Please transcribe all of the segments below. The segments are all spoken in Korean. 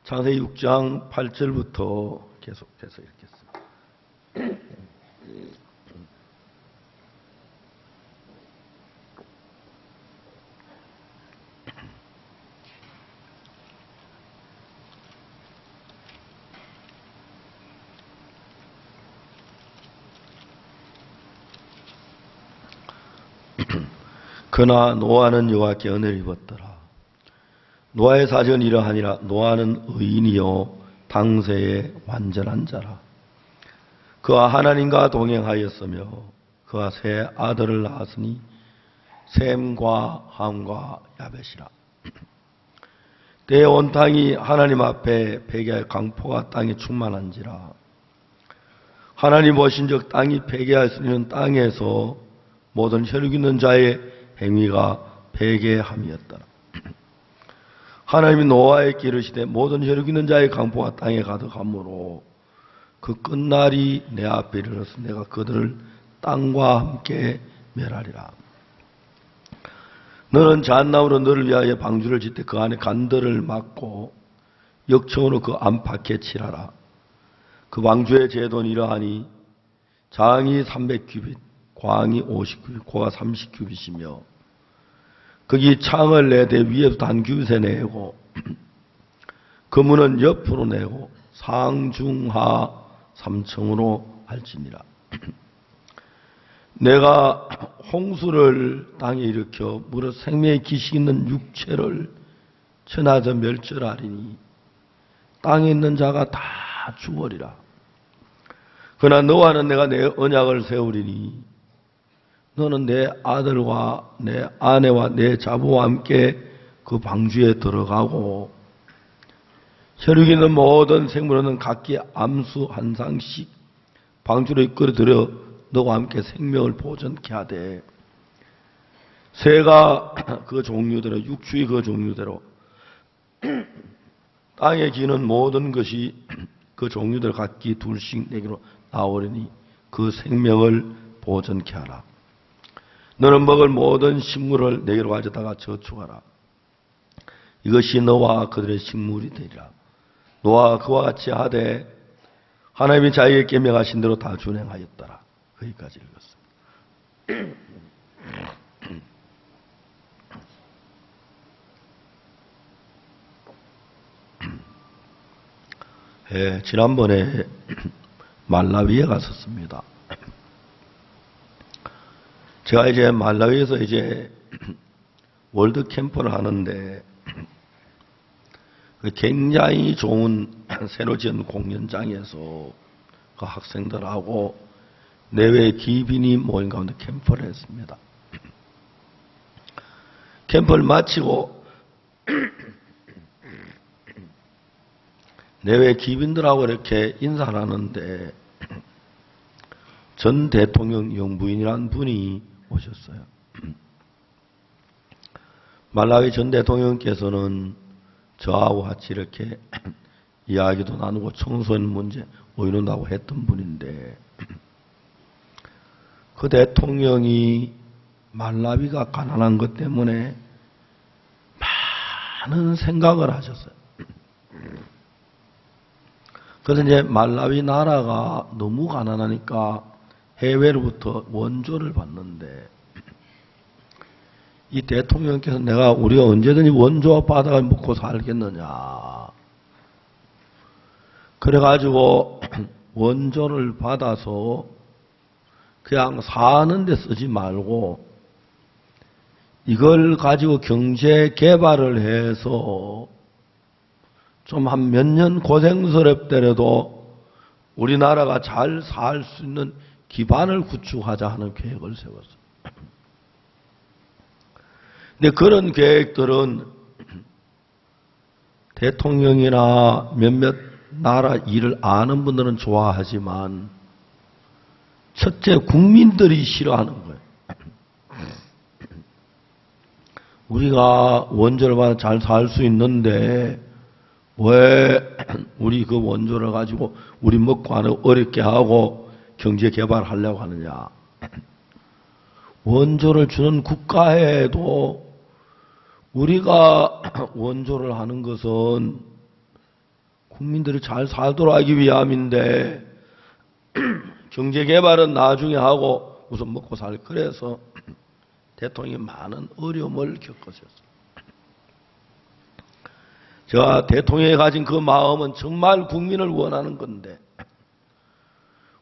창세기 6장 8절부터 계속해서 읽겠습니다. 그나 노아는 여호와께 은혜를 입었더라. 노아의 사정은 이러하니라. 노아는 의인이요 당세의 완전한 자라. 그와 하나님과 동행하였으며 그와 세 아들을 낳았으니 셈과 함과 야벳이라. 때에 온 땅이 하나님 앞에 백야의 강포가 땅에 충만한지라. 하나님 보신즉 땅이 백야였으면 땅에서 모든 혈육 있는 자의 행위가 백야함이었더라. 하나님이 노아에게 이르시되 모든 혈육 있는 자의 강포가 땅에 가득하므로 그 끝날이 내 앞에 이르러서 내가 그들을 땅과 함께 멸하리라. 너는 잣나무로 너를 위하여 방주를 짓되 그 안에 간들을 막고 역청으로 그 안팎에 칠하라. 그 방주의 제도는 이러하니 장이 300규빗, 광이 50규빗, 고가 30규빗이며 거기 창을 내되 위에도 단규빗에 내고 그 문은 옆으로 내고 상중하 3층으로 할지니라. 내가 홍수를 땅에 일으켜 무릇 생명의 기식 있는 육체를 천하저 멸절하리니 땅에 있는 자가 다 죽으리라. 그러나 너와는 내가 내 언약을 세우리니 너는 내 아들과 내 아내와 내 자부와 함께 그 방주에 들어가고 혈육 있는 모든 생물은 각기 암수 한 상씩 방주로 이끌어들여 너와 함께 생명을 보존케 하되 새가 그 종류대로 육축이 그 종류대로 땅에 기는 모든 것이 그 종류대로 각기 둘씩 내게로 나오리니 그 생명을 보존케 하라. 너는 먹을 모든 식물을 내게로 가져다가 저축하라. 이것이 너와 그들의 식물이 되리라. 노아가 그와 같이 하되 하나님이 자기에게 계명하신 대로 다 준행하였더라. 거기까지 읽었습니다. 지난번에 말라위에 갔었습니다. 제가 이제 말라위에서 월드 캠프를 하는데 굉장히 좋은 새로 지은 공연장에서 그 학생들하고 내외 기빈이 모인 가운데 캠프를 했습니다. 캠프를 마치고 내외 기빈들하고 이렇게 인사를 하는데 전 대통령 영부인이라는 분이 오셨어요. 말라위 전 대통령께서는 저하고 같이 이렇게 이야기도 나누고 청소년 문제 오이는다고 했던 분인데 그 대통령이 말라위가 가난한 것 때문에 많은 생각을 하셨어요. 그래서 이제 말라위 나라가 너무 가난하니까 해외로부터 원조를 받는데 이 대통령께서 우리가 언제든지 원조 받아가 먹고 살겠느냐. 그래가지고 원조를 받아서 그냥 사는 데 쓰지 말고 이걸 가지고 경제 개발을 해서 좀 한 몇 년 고생스럽더라도 우리나라가 잘 살 수 있는 기반을 구축하자 하는 계획을 세웠어요. 근데 그런 계획들은 대통령이나 몇몇 나라 일을 아는 분들은 좋아하지만 첫째 국민들이 싫어하는 거예요. 우리가 원조를 받아 잘 살 수 있는데 왜 우리 그 원조를 가지고 우리 먹고 하는 어렵게 하고 경제 개발하려고 하느냐. 원조를 주는 국가에도 우리가 원조를 하는 것은 국민들이 잘 살도록 하기 위함인데 경제개발은 나중에 하고 우선 먹고 살. 그래서 대통령이 많은 어려움을 겪으셨어요. 제가 대통령이 가진 그 마음은 정말 국민을 원하는 건데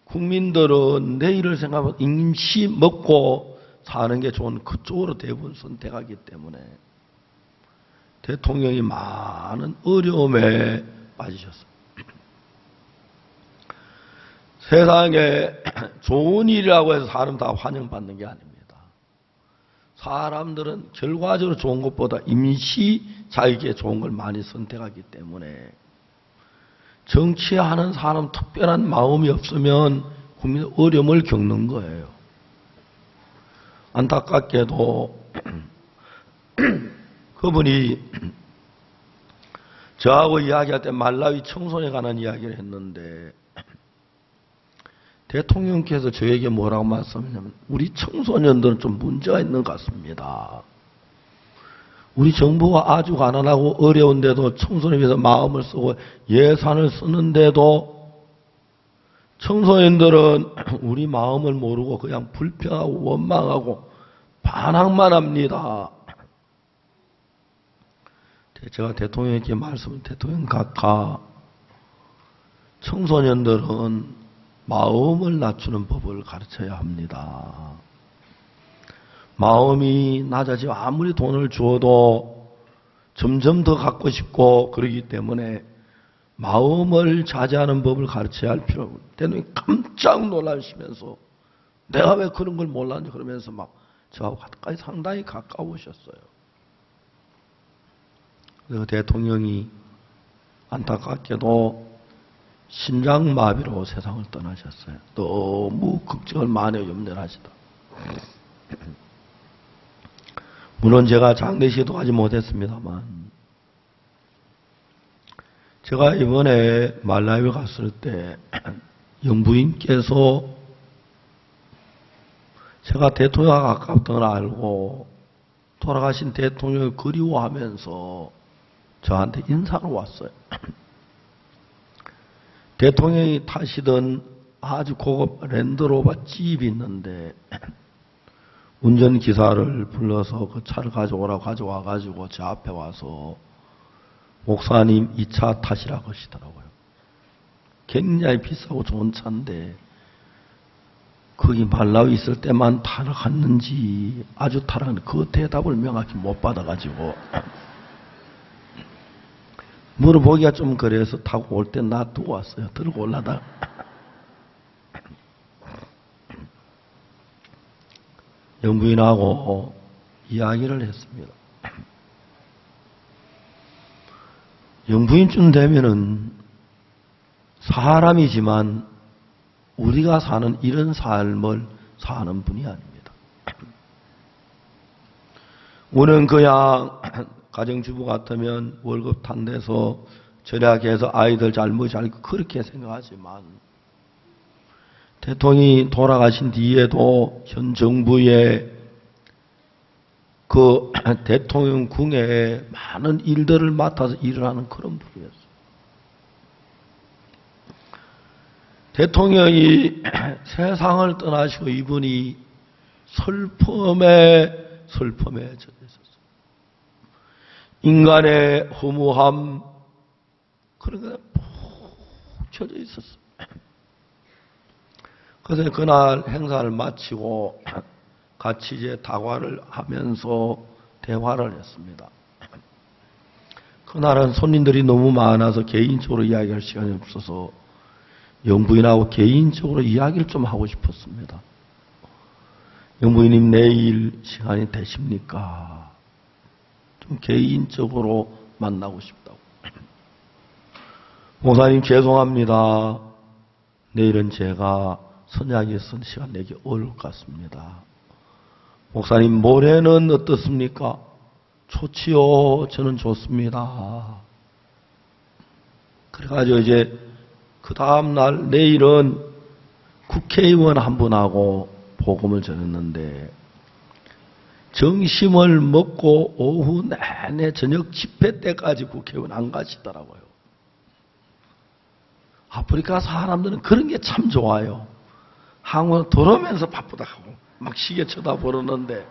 국민들은 내일을 생각하면 임시 먹고 사는 게 좋은 그쪽으로 대부분 선택하기 때문에 대통령이 많은 어려움에 빠지셨어요. 세상에 좋은 일이라고 해서 사람 다 환영받는 게 아닙니다. 사람들은 결과적으로 좋은 것보다 임시 자기에게 좋은 걸 많이 선택하기 때문에 정치하는 사람 특별한 마음이 없으면 국민의 어려움을 겪는 거예요. 안타깝게도 그분이 저하고 이야기할 때 말라위 청소년에 관한 이야기를 했는데 대통령께서 저에게 뭐라고 말씀하냐면 우리 청소년들은 좀 문제가 있는 것 같습니다. 우리 정부가 아주 가난하고 어려운데도 청소년에 위해서 마음을 쓰고 예산을 쓰는데도 청소년들은 우리 마음을 모르고 그냥 불평하고 원망하고 반항만 합니다. 제가 대통령에게 말씀을 대통령 각하 청소년들은 마음을 낮추는 법을 가르쳐야 합니다. 마음이 낮아지면 아무리 돈을 주어도 점점 더 갖고 싶고 그러기 때문에 마음을 자제하는 법을 가르쳐야 할 필요가 있고 대통령이 깜짝 놀라시면서 내가 왜 그런 걸 몰랐는지 그러면서 막 저하고 상당히 가까우셨어요. 그래서 대통령이 안타깝게도 심장마비로 세상을 떠나셨어요. 너무 걱정을 많이 염려하시다. 물론 제가 장례식도 하지 못했습니다만 제가 이번에 말라위 갔을 때 영부인께서 제가 대통령과 가깝던 걸 알고 돌아가신 대통령을 그리워하면서 저한테 인사로 왔어요. 대통령이 타시던 아주 고급 랜드로버 집이 있는데 운전기사를 불러서 그 차를 가져오라고 가져와가지고 제 앞에 와서 목사님 이 차 타시라고 하시더라고요. 굉장히 비싸고 좋은 차인데 거기 말라위 있을 때만 타러 갔는지 아주 타라는데 그 대답을 명확히 못 받아가지고 물어보기가 좀 그래서 타고 올 때 놔두고 왔어요. 들고 올라다가. 영부인하고 이야기를 했습니다. 영부인쯤 되면은 사람이지만 우리가 사는 이런 삶을 사는 분이 아닙니다. 우리는 그냥 가정주부 같으면 월급 탄 데서 절약해서 아이들 잘못 살고 그렇게 생각하지만 대통령이 돌아가신 뒤에도 현 정부의 그 대통령궁에 많은 일들을 맡아서 일을 하는 그런 분이었어요. 대통령이 세상을 떠나시고 이분이 슬픔에 젖어 있었어요. 인간의 허무함 그런 거에 푹 젖어 있었어요. 그래서 그날 행사를 마치고 같이 이제 다과를 하면서 대화를 했습니다. 그날은 손님들이 너무 많아서 개인적으로 이야기할 시간이 없어서 영부인하고 개인적으로 이야기를 좀 하고 싶었습니다. 영부인님 내일 시간이 되십니까? 좀 개인적으로 만나고 싶다고. 목사님 죄송합니다. 내일은 제가 선약에 쓴 시간 내기 어려울 것 같습니다. 목사님 모레는 어떻습니까? 좋지요. 저는 좋습니다. 그래가지고 이제 그 다음날 내일은 국회의원 한 분하고 복음을 전했는데 점심을 먹고 오후 내내 저녁 집회 때까지 국회의원 안 가시더라고요. 아프리카 사람들은 그런 게 참 좋아요. 한국은 돌아오면서 바쁘다 하고 막 시계 쳐다보는데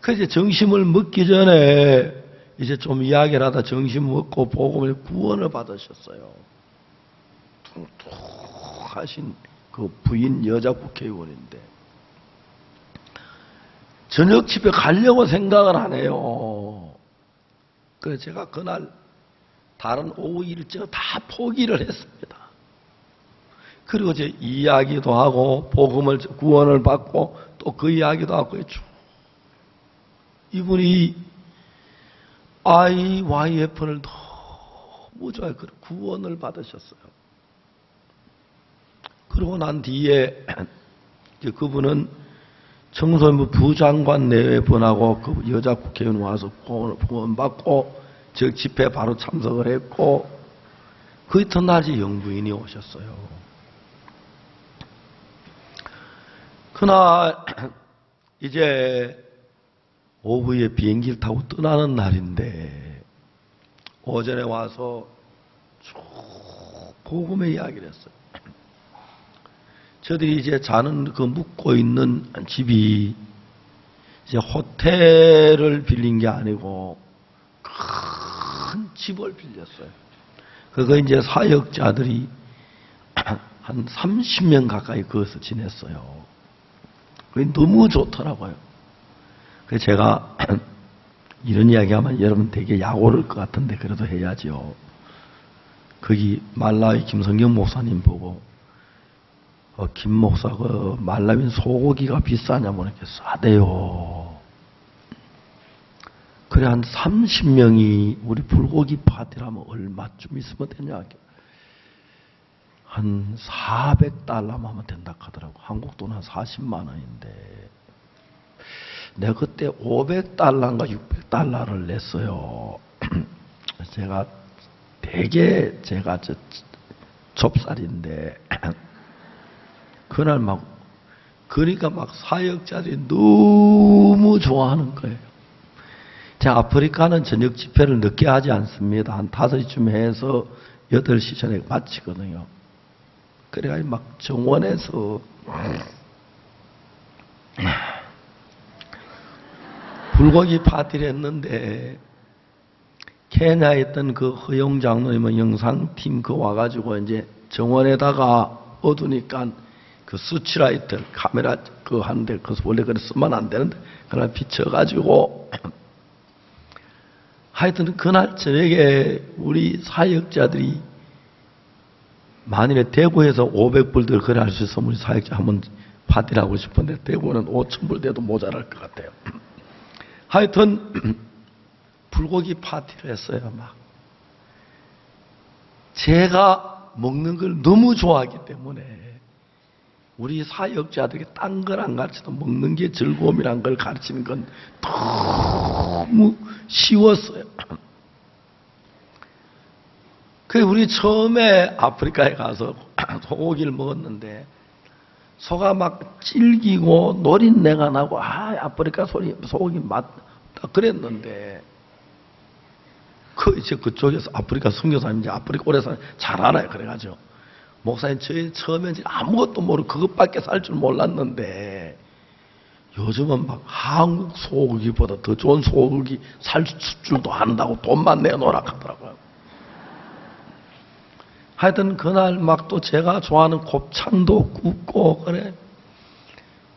그 이제 점심을 먹기 전에 이제 좀 이야기를 하다 점심 먹고 복음을 구원을 받으셨어요. 뚱뚱하신 그 부인 여자 국회의원인데 저녁 집에 가려고 생각을 안 해요. 그래서 제가 그날 다른 오후 일정을 다 포기를 했습니다. 그리고 이제 이야기도 하고 복음을 구원을 받고 또 그 이야기도 하고 했죠. 이분이 IYF를 너무 좋아해. 구원을 받으셨어요. 그러고 난 뒤에 그분은 청소년부 부장관 내외분하고 그 여자 국회의원 와서 구원받고 저 집회에 바로 참석을 했고 그 이튿날이 영부인이 오셨어요. 그날 이제 오후에 비행기를 타고 떠나는 날인데 오전에 와서 쭉 복음의 이야기를 했어요. 저들이 이제 자는 그 묵고 있는 집이 이제 호텔을 빌린 게 아니고 큰 집을 빌렸어요. 그거 이제 사역자들이 한 30명 가까이 거기서 지냈어요. 그게 너무 좋더라고요. 그래서 제가 이런 이야기하면 여러분 되게 약 오를 것 같은데 그래도 해야죠. 거기 말라위 김성경 목사님 보고 김 목사 그 말라윈 소고기가 비싸냐고 이렇게 싸대요. 그래 한 30명이 우리 불고기 파티라면 얼마쯤 있으면 되냐? 한 400달러만 하면 된다 하더라고. 한국 돈 한 40만 원인데 내가 그때 500달러인가 600달러를 냈어요. 제가 되게 제가 좁쌀인데 그날 막 그러니까 막 사역자들이 너무 좋아하는 거예요. 제가 아프리카는 저녁 집회를 늦게 하지 않습니다. 한 5시쯤 해서 8시 전에 마치거든요. 그래가지고 막 정원에서 불고기 파티를 했는데 케냐에 있던 그 허용 장로님은 영상팀 그 와가지고 이제 정원에다가 어두니까 그 수치라이트 카메라 그 하는데 그래서 원래 그래 쓰면 안 되는데 그날 비춰가지고 하여튼 그날 저녁에 우리 사역자들이 만일에 대구에서 500불들 그래 할 수 있으면 우리 사역자 한번 파티를 하고 싶은데 대구는 5,000불 돼도 모자랄 것 같아요. 하여튼 불고기 파티를 했어요. 막 제가 먹는 걸 너무 좋아하기 때문에 우리 사역자들에게 딴 걸 안 가르쳐도 먹는 게 즐거움이란 걸 가르치는 건 너무 쉬웠어요. 그래서 우리 처음에 아프리카에 가서 소고기를 먹었는데 소가 막 질기고 노린내가 나고 아프리카 소고기 맛 그랬는데 이제 그쪽에서 아프리카 선교사님 이제 아프리카 오래 사는 잘 알아요. 그래가지고 목사님 저희 처음에 아무것도 모르고 그것밖에 살 줄 몰랐는데 요즘은 막 한국 소고기보다 더 좋은 소고기 살 줄도 안다고 돈만 내놓으라 하더라고요. 하여튼 그날 막 또 제가 좋아하는 곱창도 굽고 그래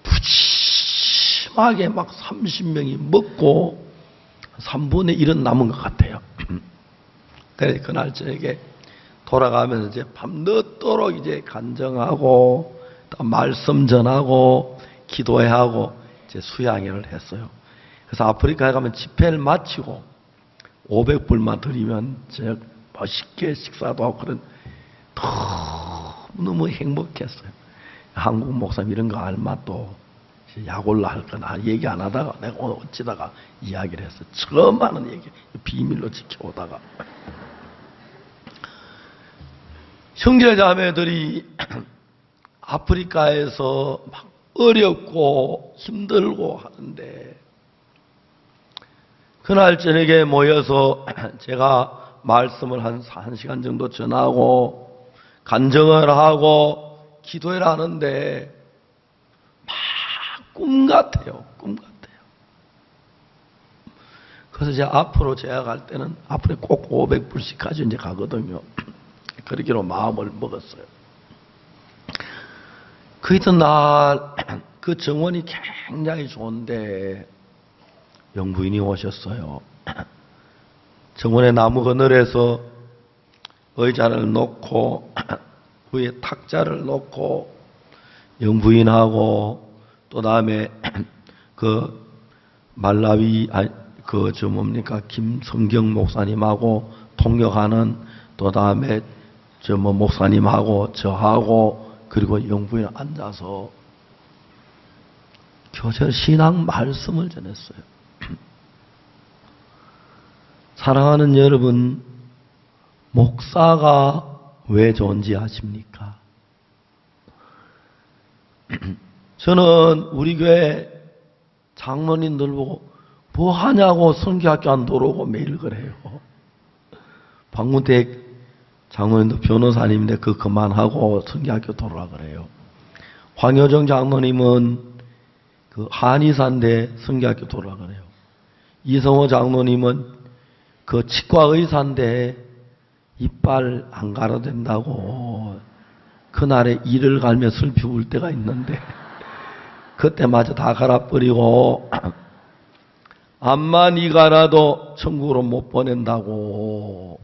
푸짐하게 막 30명이 먹고 3분의 1은 남은 것 같아요. 그래 그날 저녁에 돌아가면서 이제 밤늦도록 이제 간정하고 또 말씀 전하고 기도회하고 이제 수양회를 했어요. 그래서 아프리카에 가면 집회를 마치고 500불만 드리면 제가 멋있게 식사도 하고 그런 너무 행복했어요. 한국 목사님 이런 거 알마 또 약올라 할 거나 얘기 안 하다가 내가 오늘 어찌다가 이야기를 했어. 처음 하는 얘기 비밀로 지켜오다가 형제 자매들이 아프리카에서 막 어렵고 힘들고 하는데 그날 저녁에 모여서 제가 말씀을 한 1시간 정도 전하고 간증을 하고 기도를 하는데 막 꿈 같아요. 꿈 같아요. 그래서 제가 앞으로 제가 갈 때는 앞으로 꼭 500불씩 가지고 이제 가거든요. 그러기로 마음을 먹었어요. 그 이튿날 그 정원이 굉장히 좋은데 영부인이 오셨어요. 정원의 나무 그늘에서 의자를 놓고 위에 탁자를 놓고 영부인하고 또 다음에 그 말라위 김성경 목사님하고 통역하는 또 다음에 목사님하고 저하고 그리고 영부인 앉아서 교절 신앙 말씀을 전했어요. 사랑하는 여러분, 목사가 왜 좋은지 아십니까? 저는 우리 교회 장로님들 보고 뭐 하냐고 성교학교 안 들어오고 매일 그래요. 박문택 장로님도 변호사님인데 그거 그만하고 성교학교 돌아라 그래요. 황효정 장로님은 그 한의사인데 성교학교 돌아라 그래요. 이성호 장로님은 그 치과 의사인데 이빨 안 갈아도 된다고 그날에 이를 갈며 슬피 울 때가 있는데 그때마저 다 갈아버리고 암만 이 갈아도 천국으로 못 보낸다고.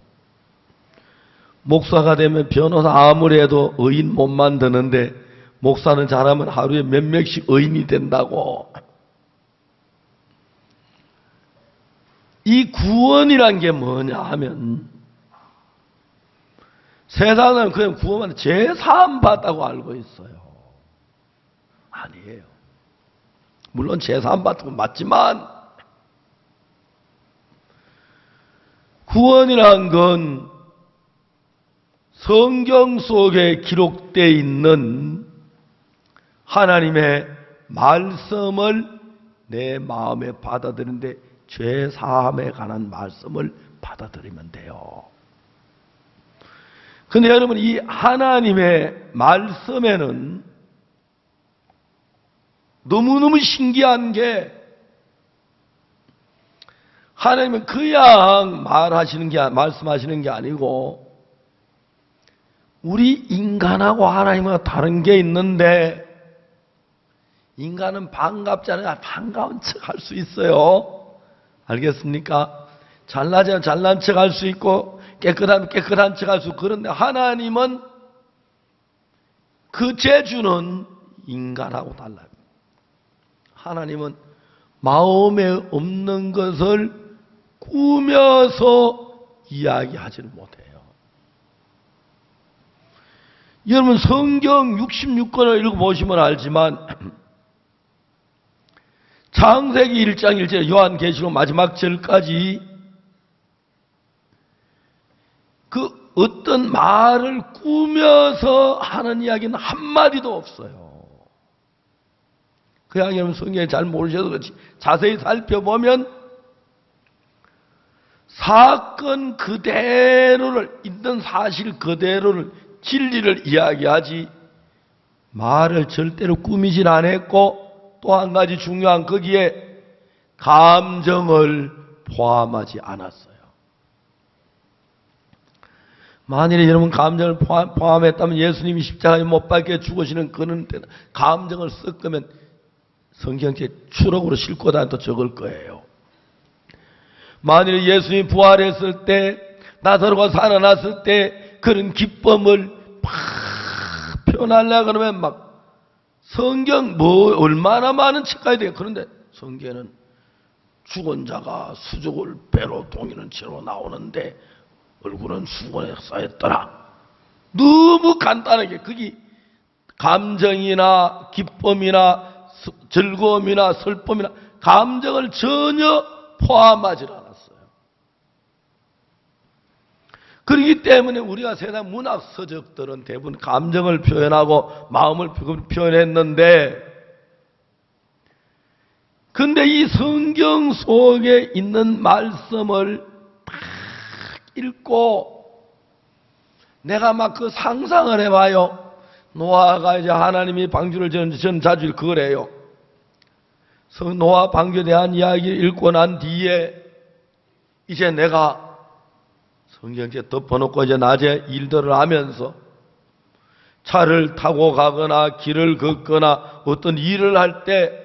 목사가 되면 변호사 아무리 해도 의인 못 만드는데 목사는 잘하면 하루에 몇 명씩 의인이 된다고. 이 구원이란 게 뭐냐 하면 세상은 그냥 구원만 제사함 받다고 알고 있어요. 아니에요. 물론 제사함 받고 맞지만 구원이란 건 성경 속에 기록되어 있는 하나님의 말씀을 내 마음에 받아들이는데 죄사함에 관한 말씀을 받아들이면 돼요. 근데 여러분 이 하나님의 말씀에는 너무너무 신기한 게 하나님은 그냥 말씀하시는 게 아니고 우리 인간하고 하나님과 다른 게 있는데 인간은 반갑지 않으면 반가운 척 할 수 있어요. 알겠습니까? 잘나지면 잘난 척 할 수 있고 깨끗하면 깨끗한 척 할 수 있고 그런데 하나님은 그 재주는 인간하고 달라요. 하나님은 마음에 없는 것을 꾸며서 이야기하지를 못해요. 여러분 성경 66권을 읽어보시면 알지만 창세기 1장 1절 요한계시록 마지막 절까지 그 어떤 말을 꾸며서 하는 이야기는 한마디도 없어요. 그냥 여러분 성경을 잘 모르셔도 그렇지 자세히 살펴보면 사건 그대로를 있던 사실 그대로를 진리를 이야기하지 말을 절대로 꾸미진 않았고 또 한 가지 중요한 거기에 감정을 포함하지 않았어요. 만일에 여러분 감정을 포함했다면 예수님이 십자가에 못 박혀 죽으시는 그런 때는 감정을 섞으면 성경책 추록으로 싣고 다녀도 적을 거예요. 만일 예수님이 부활했을 때 나사로가 살아났을 때 그런 기쁨을 막 표현하려고 그러면 막 성경 뭐 얼마나 많은 책가야 돼요. 그런데 성경에는 죽은 자가 수족을 배로 동이는 채로 나오는데 얼굴은 수건에 쌓였더라. 너무 간단하게 그게 감정이나 기쁨이나 즐거움이나 슬픔이나 감정을 전혀 포함하지 않았어요. 그렇기 때문에 우리가 세상 문학 서적들은 대부분 감정을 표현하고 마음을 표현했는데 근데 이 성경 속에 있는 말씀을 딱 읽고 내가 막 그 상상을 해봐요. 노아가 이제 하나님이 방주를 전 자주 그래요. 노아 방주에 대한 이야기를 읽고 난 뒤에 이제 내가 성경책 덮어놓고 이제 낮에 일들을 하면서 차를 타고 가거나 길을 걷거나 어떤 일을 할 때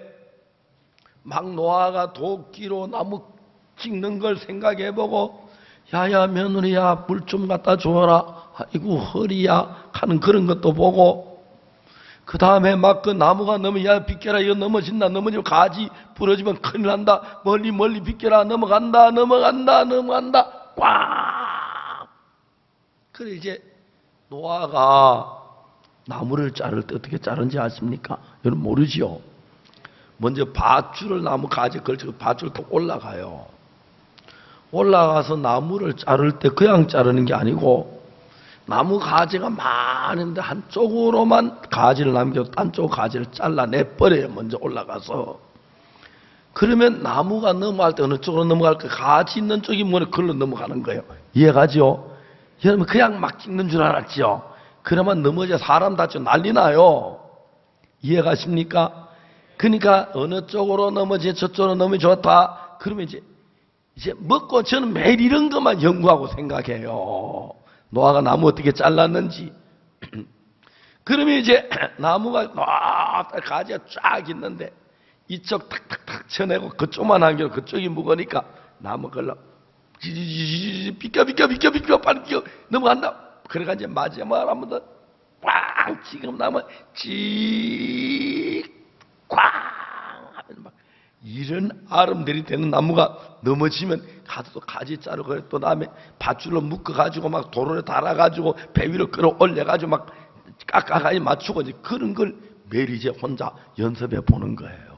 막 노아가 도끼로 나무 찍는 걸 생각해보고 야야 며느리야 물 좀 갖다 주어라 아이고 허리야 하는 그런 것도 보고 그 다음에 막 그 나무가 야 비켜라 이거 넘어진다 넘어지면 가지 부러지면 큰일 난다 멀리 비켜라 넘어간다 꽉 그래 이제 노아가 나무를 자를 때 어떻게 자른지 아십니까? 여러분 모르지요? 먼저 밧줄을 나무 가지에 걸치고 밧줄 또 올라가요. 올라가서 나무를 자를 때 그냥 자르는 게 아니고 나무 가지가 많은데 한쪽으로만 가지를 남겨도 딴 쪽 가지를 잘라내버려요. 먼저 올라가서. 그러면 나무가 넘어갈 때 어느 쪽으로 넘어갈까? 가지 있는 쪽이 뭐래 걸로 넘어가는 거예요. 이해가죠? 여러분 그냥 막 찍는 줄 알았지요? 그러면 넘어져 사람 다쳐 난리 나요. 이해가십니까? 그러니까 어느 쪽으로 넘어지 저쪽으로 넘어지 좋다. 그러면 이제 먹고 저는 매일 이런 것만 연구하고 생각해요. 노아가 나무 어떻게 잘랐는지. 그러면 이제 나무가 가지가 쫙 있는데 이쪽 탁탁탁 쳐내고 그쪽만 한겨 그쪽이 무거우니까 나무 걸러 비켜 빨리 비켜 넘어간다. 그래가 이제 마지막 한 번 더 꽝 지금 나무 꽝 하면 막 이런 아름들이 되는 나무가 넘어지면 가서 또 가지 자르고 또 다음에 밧줄로 묶어가지고 막 도로에 달아가지고 배 위로 끌어올려가지고 막 깎아가지고 맞추고 이제 그런 걸 매일 이제 혼자 연습해 보는 거예요.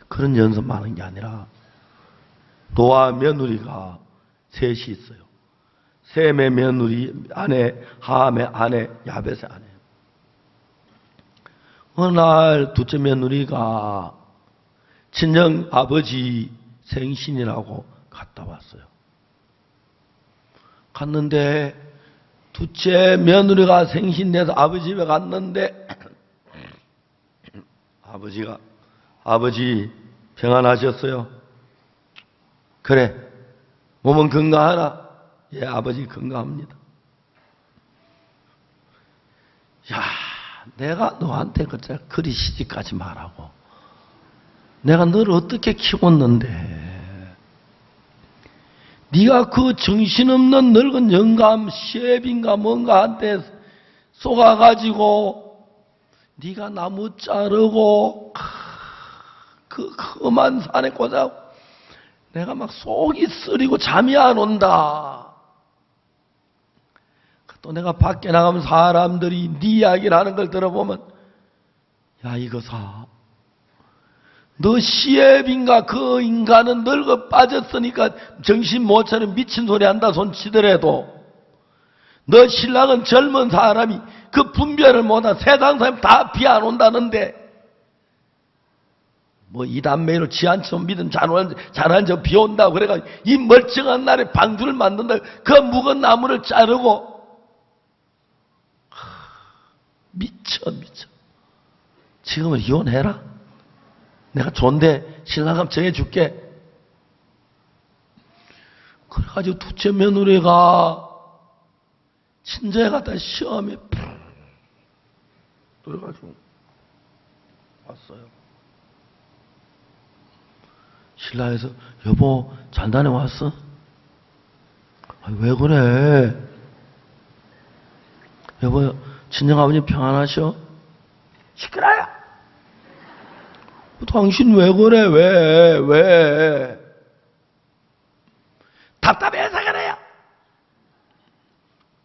그런 연습만 하는 게 아니라 노아 며느리가 셋이 있어요. 셈의 며느리 아내, 함의 아내, 야벳의 아내. 어느 날 둘째 며느리가 친정 아버지 생신이라고 갔다 왔어요. 갔는데 둘째 며느리가 생신돼서 아버지 집에 갔는데 아버지가 아버지 평안하셨어요? 그래 몸은 건강하나? 예 아버지 건강합니다. 야 내가 너한테 그리 시집까지 말하고 내가 너를 어떻게 키웠는데 네가 그 정신없는 늙은 영감 시애비인가 뭔가 한테 쏘가가지고 네가 나무 자르고 그 험한 산에 꽂아고 내가 막 속이 쓰리고 잠이 안 온다. 또 내가 밖에 나가면 사람들이 네 이야기를 하는 걸 들어보면 야 이거사 너 시애비인가 그 인간은 늙어 빠졌으니까 정신 못 차려 미친 소리 한다 손치더라도 너 신랑은 젊은 사람이 그 분별을 못한 세상 사람 다 비 안 온다는데 뭐 이단매로 지한처럼 믿음 잘하는 저 비 온다고 그래가지고 이 멀쩡한 날에 방주를 만든다 그 묵은 나무를 자르고 미쳐 지금은 이혼해라 내가 좋은데 신랑감 정해줄게. 그래가지고 둘째 며느리가 친정에 갔다 시험에 그래가지고 왔어요. 신랑에서 여보 잘 다녀왔어? 아니, 왜 그래? 여보 친정아버님 평안하셔? 시끄러요. 당신 왜 그래? 왜? 답답해서 그래요.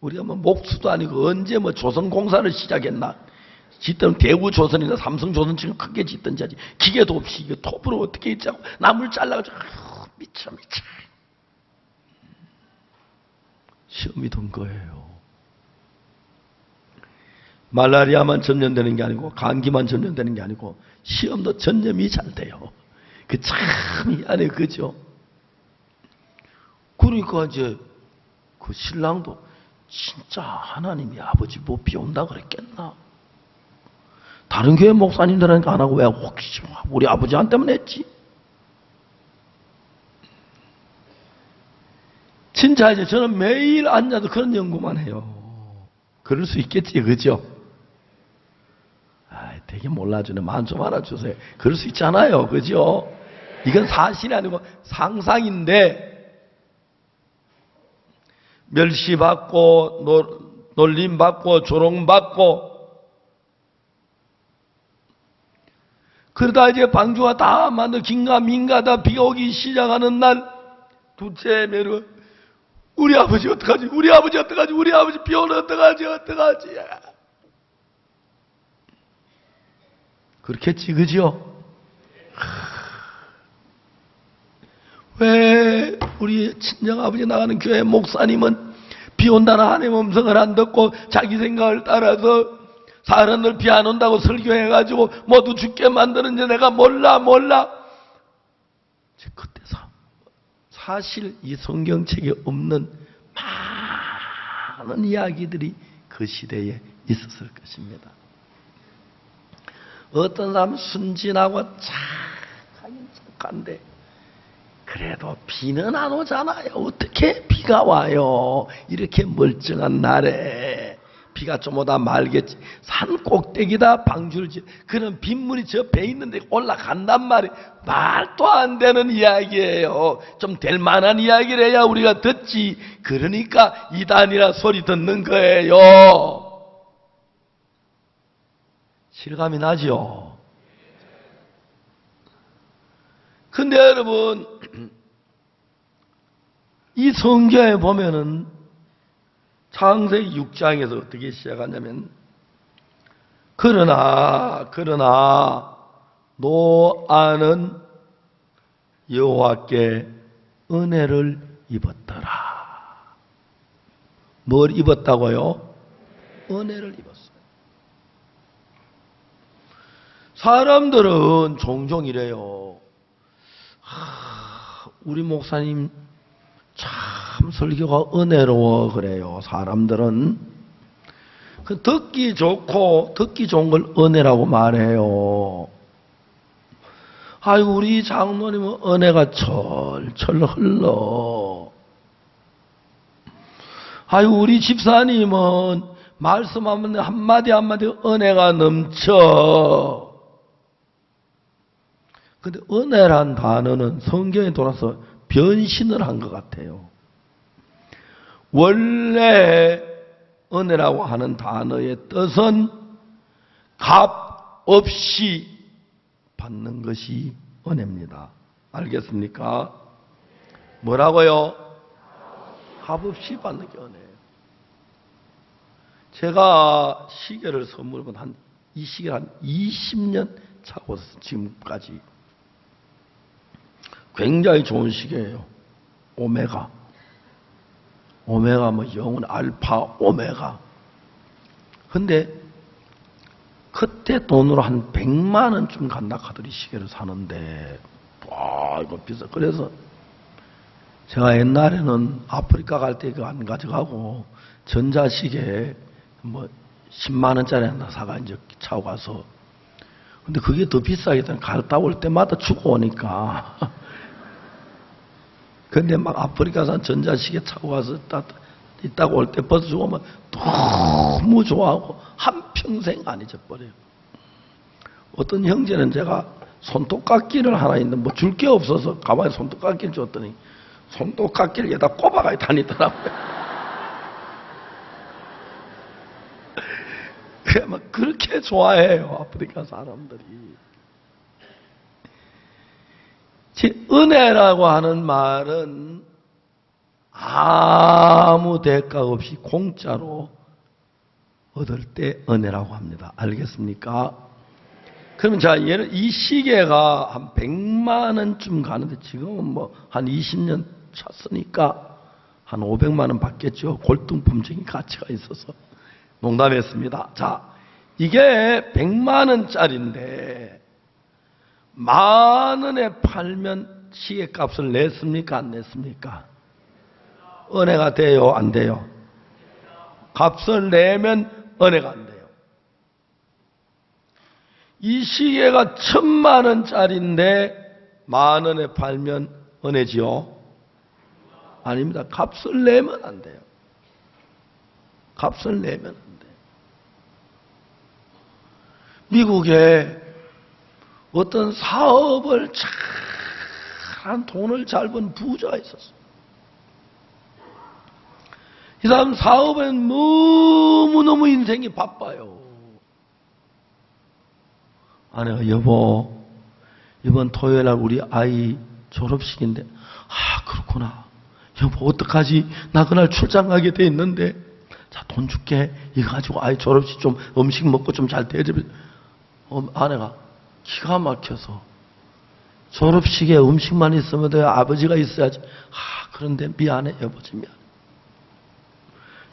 우리가 뭐 목수도 아니고 언제 뭐 조선공사를 시작했나? 짓던 대구조선이나 삼성조선처럼 크게 짓던지 하지. 기계도 없이 이거 톱으로 어떻게 있자고 나무를 잘라가지고 미쳐. 시험이 든 거예요. 말라리아만 전염되는 게 아니고 감기만 전염되는 게 아니고 시험도 전염이 잘 돼요. 그 참 희한해 그죠? 그 그러니까 이제 그 신랑도 진짜 하나님이 아버지 뭐 비온다 그랬겠나? 다른 교회 목사님들은 안 하고 왜 혹시 우리 아버지한테만 했지? 진짜 이제 저는 매일 앉아도 그런 연구만 해요. 그럴 수 있겠지, 그죠? 아, 되게 몰라주네. 만 좀 알아주세요. 그럴 수 있잖아요, 그죠? 이건 사실이 아니고 상상인데, 멸시받고, 놀림받고, 조롱받고, 그러다 이제 방주가 다 만들 긴가민가 다 비가 오기 시작하는 날, 둘째 매로 우리 아버지 어떡하지? 우리 아버지 어떡하지? 우리 아버지 비 오면 어떡하지? 어떡하지? 그렇겠지, 그죠? 왜 우리 친정아버지 나가는 교회 목사님은 비 온다는 하나님의 음성을 안 듣고 자기 생각을 따라서 사람들 비 안 온다고 설교해가지고 모두 죽게 만드는지 내가 몰라. 그때 사실 이 성경책에 없는 많은 이야기들이 그 시대에 있었을 것입니다. 어떤 사람은 순진하고 착한데 그래도 비는 안 오잖아요. 어떻게 비가 와요? 이렇게 멀쩡한 날에 비가 좀 오다 말겠지. 산 꼭대기다 방주를 지어 그런 빗물이 저 배 있는데 올라간단 말이에요. 말도 안 되는 이야기예요. 좀 될 만한 이야기를 해야 우리가 듣지. 그러니까 이단이라 소리 듣는 거예요. 실감이 나죠? 근데 여러분, 이 성경에 보면은 창세기 6장에서 어떻게 시작하냐면 그러나 노아는 여호와께 은혜를 입었더라. 뭘 입었다고요? 은혜를 입었어요. 사람들은 종종 이래요. 우리 목사님 참 설교가 은혜로워 그래요. 사람들은 듣기 좋고 듣기 좋은 걸 은혜라고 말해요. 아이고 우리 장로님은 은혜가 철철 흘러. 아이고 우리 집사님은 말씀하면 한마디 은혜가 넘쳐. 근데 은혜란 단어는 성경에 돌아서 변신을 한 것 같아요. 원래 은혜라고 하는 단어의 뜻은 값 없이 받는 것이 은혜입니다. 알겠습니까? 뭐라고요? 값 없이 받는 게 은혜예요. 제가 시계를 선물을 이 시계를 한 20년 차고 지금까지 굉장히 좋은 시계예요. 오메가 뭐 영은 알파 오메가. 근데 그때 돈으로 한 100만 원쯤 간다 하더니 시계를 사는데 와 이거 비싸. 그래서 제가 옛날에는 아프리카 갈 때 그거 안 가져가고 전자시계 뭐 10만 원짜리 하나 사가 이제 차고 가서. 근데 그게 더 비싸겠다. 갔다 올 때마다 주고 오니까. 근데 막 아프리카산 전자시계 차고 가서 있다가 올 때 버스 주고 오면 너무 좋아하고 한평생 안 잊어버려요. 어떤 형제는 제가 손톱깎이를 하나 있는데 뭐 줄 게 없어서 가만히 손톱깎이를 줬더니 손톱깎이를 여기다 꼽아가 다니더라고요. 막 그렇게 좋아해요, 아프리카 사람들이. 은혜라고 하는 말은 아무 대가 없이 공짜로 얻을 때 은혜라고 합니다. 알겠습니까? 그러면 자, 이 시계가 한 100만 원쯤 가는데 지금은 뭐 한 20년 찼으니까 한 500만 원 받겠죠. 골동품적인 가치가 있어서. 농담했습니다. 자, 이게 100만 원짜리인데 10,000원에 팔면 시계값을 냈습니까? 안 냈습니까? 은혜가 돼요, 안 돼요? 값을 내면 은혜가 안 돼요. 이 시계가 1,000만 원짜리인데 10,000원에 팔면 은혜지요? 아닙니다. 값을 내면 안 돼요. 값을 내면 안 돼요. 미국에 어떤 사업을 잘한 돈을 잘 번 부자가 있었어요. 이 사람 사업에는 너무너무 인생이 바빠요. 아내가 여보, 이번 토요일날 우리 아이 졸업식인데, 아 그렇구나. 여보 어떡하지? 나 그날 출장 가게 돼 있는데, 자 돈 줄게. 이거 가지고 아이 졸업식 좀 음식 먹고 좀 잘 대접해. 아내가 기가 막혀서 졸업식에 음식만 있으면 돼요. 아버지가 있어야지. 아 그런데 미안해 여보지 미안해.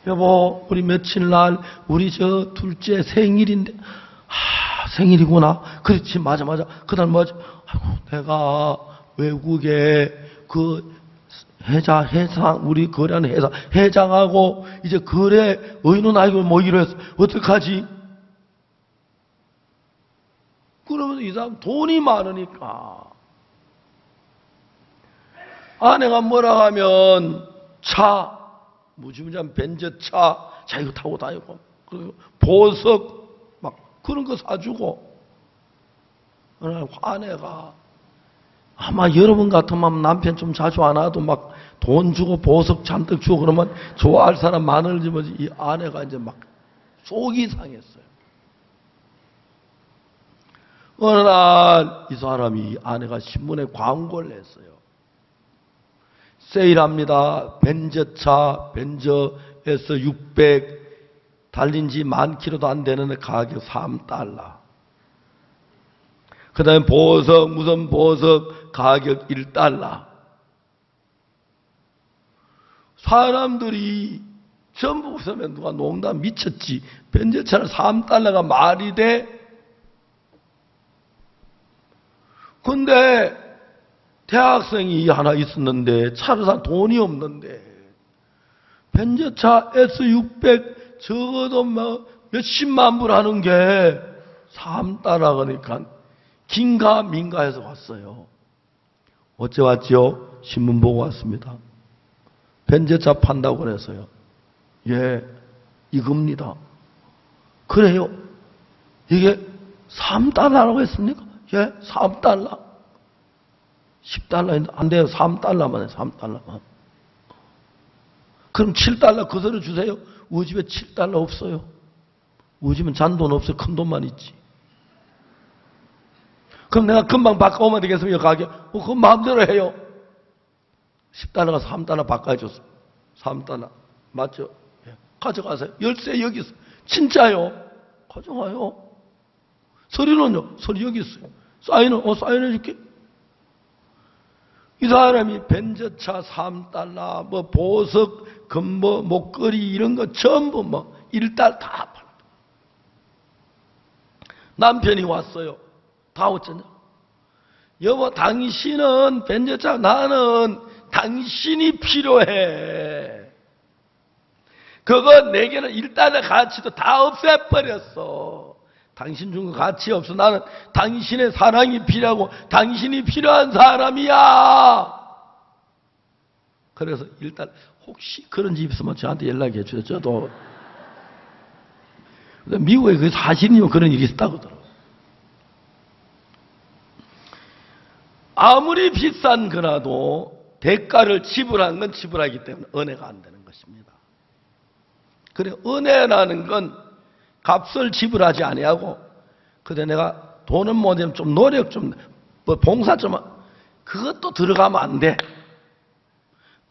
여보 우리 며칠 날 우리 저 둘째 생일인데 생일이구나. 그렇지 맞아 그날 뭐지? 아이고 내가 외국에 그 회장 우리 거래하는 회사 회장하고 이제 거래 의논하기로 뭐기로 했어. 어떡하지? 그러면서 이 사람 돈이 많으니까 아내가 뭐라 하면 차 무지무지한 벤저차 자기가 타고 다니고 그리고 보석 막 그런 거 사주고 아내가 아마 여러분 같으면 남편 좀 자주 안 와도 막 돈 주고 보석 잔뜩 주고 그러면 좋아할 사람 많을지 뭐지. 이 아내가 이제 막 속이 상했어요. 어느 날 이 사람이 아내가 신문에 광고를 했어요. 세일합니다. 벤저차 벤저에서 600 달린 지 10,000km도 안 되는데 가격 $3. 그 다음에 보석 무슨 보석 가격 $1. 사람들이 전부 웃으면 누가 농담 미쳤지. 벤저차를 $3가 말이 돼? 근데 대학생이 하나 있었는데 차를 산 돈이 없는데 벤저차 S600 적어도 뭐 몇십만 불 하는 게 $3 그러니까 긴가민가해서 왔어요. 어째 왔죠? 신문 보고 왔습니다. 벤저차 판다고 그래서요. 예, 이겁니다. 그래요? 이게 $3라고 했습니까? 예, $3. $10 안 돼요. $3만 해, $3만. 그럼 $7 그 소리 주세요. 우리 집에 $7 없어요. 우리 집은 잔돈 없어요. 큰 돈만 있지. 그럼 내가 금방 바꿔오면 되겠습니까? 가격? 그건 마음대로 해요. $10가 $3 바꿔줬어. $3. 맞죠? 예. 가져가세요. 열쇠 여기 있어요. 진짜요? 가져가요. 서류는요? 서류 여기 있어요. 사인은? 사인해줄게. 이 사람이 벤저차 $3, 뭐 보석, 금뭐 목걸이 이런 거 전부 뭐 $1 다 팔아. 남편이 왔어요. 다 어쩌냐? 여보 당신은 벤저차 나는 당신이 필요해. 그거 내게는 $1 가치도 다 없애버렸어. 당신 준 거 가치 없어. 나는 당신의 사랑이 필요하고 당신이 필요한 사람이야. 그래서 $1 혹시 그런 집 있으면 저한테 연락해 주세요. 저도 미국에 그 사실이면 그런 일이 있다고 들어. 아무리 비싼 거라도 대가를 지불한 건 지불하기 때문에 은혜가 안 되는 것입니다. 그래 은혜라는 건 값을 지불하지 아니하고 그래 내가 돈은 못 내면 좀 노력 좀 뭐 봉사 좀 그것도 들어가면 안 돼.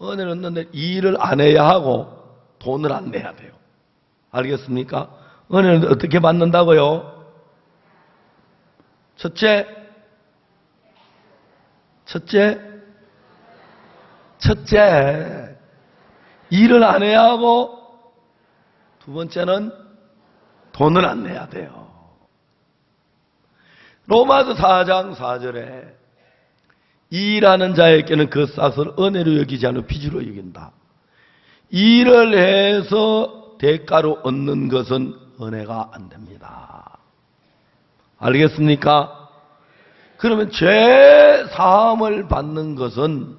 은혜는 얻는데 일을 안 해야 하고 돈을 안 내야 돼요. 알겠습니까? 은혜는 어떻게 받는다고요? 첫째 일을 안 해야 하고 두 번째는 돈을 안 내야 돼요. 로마서 4장 4절에 일하는 자에게는 그 싹을 은혜로 여기지 않고 빚으로 여긴다. 일을 해서 대가로 얻는 것은 은혜가 안 됩니다. 알겠습니까? 그러면 죄 사함을 받는 것은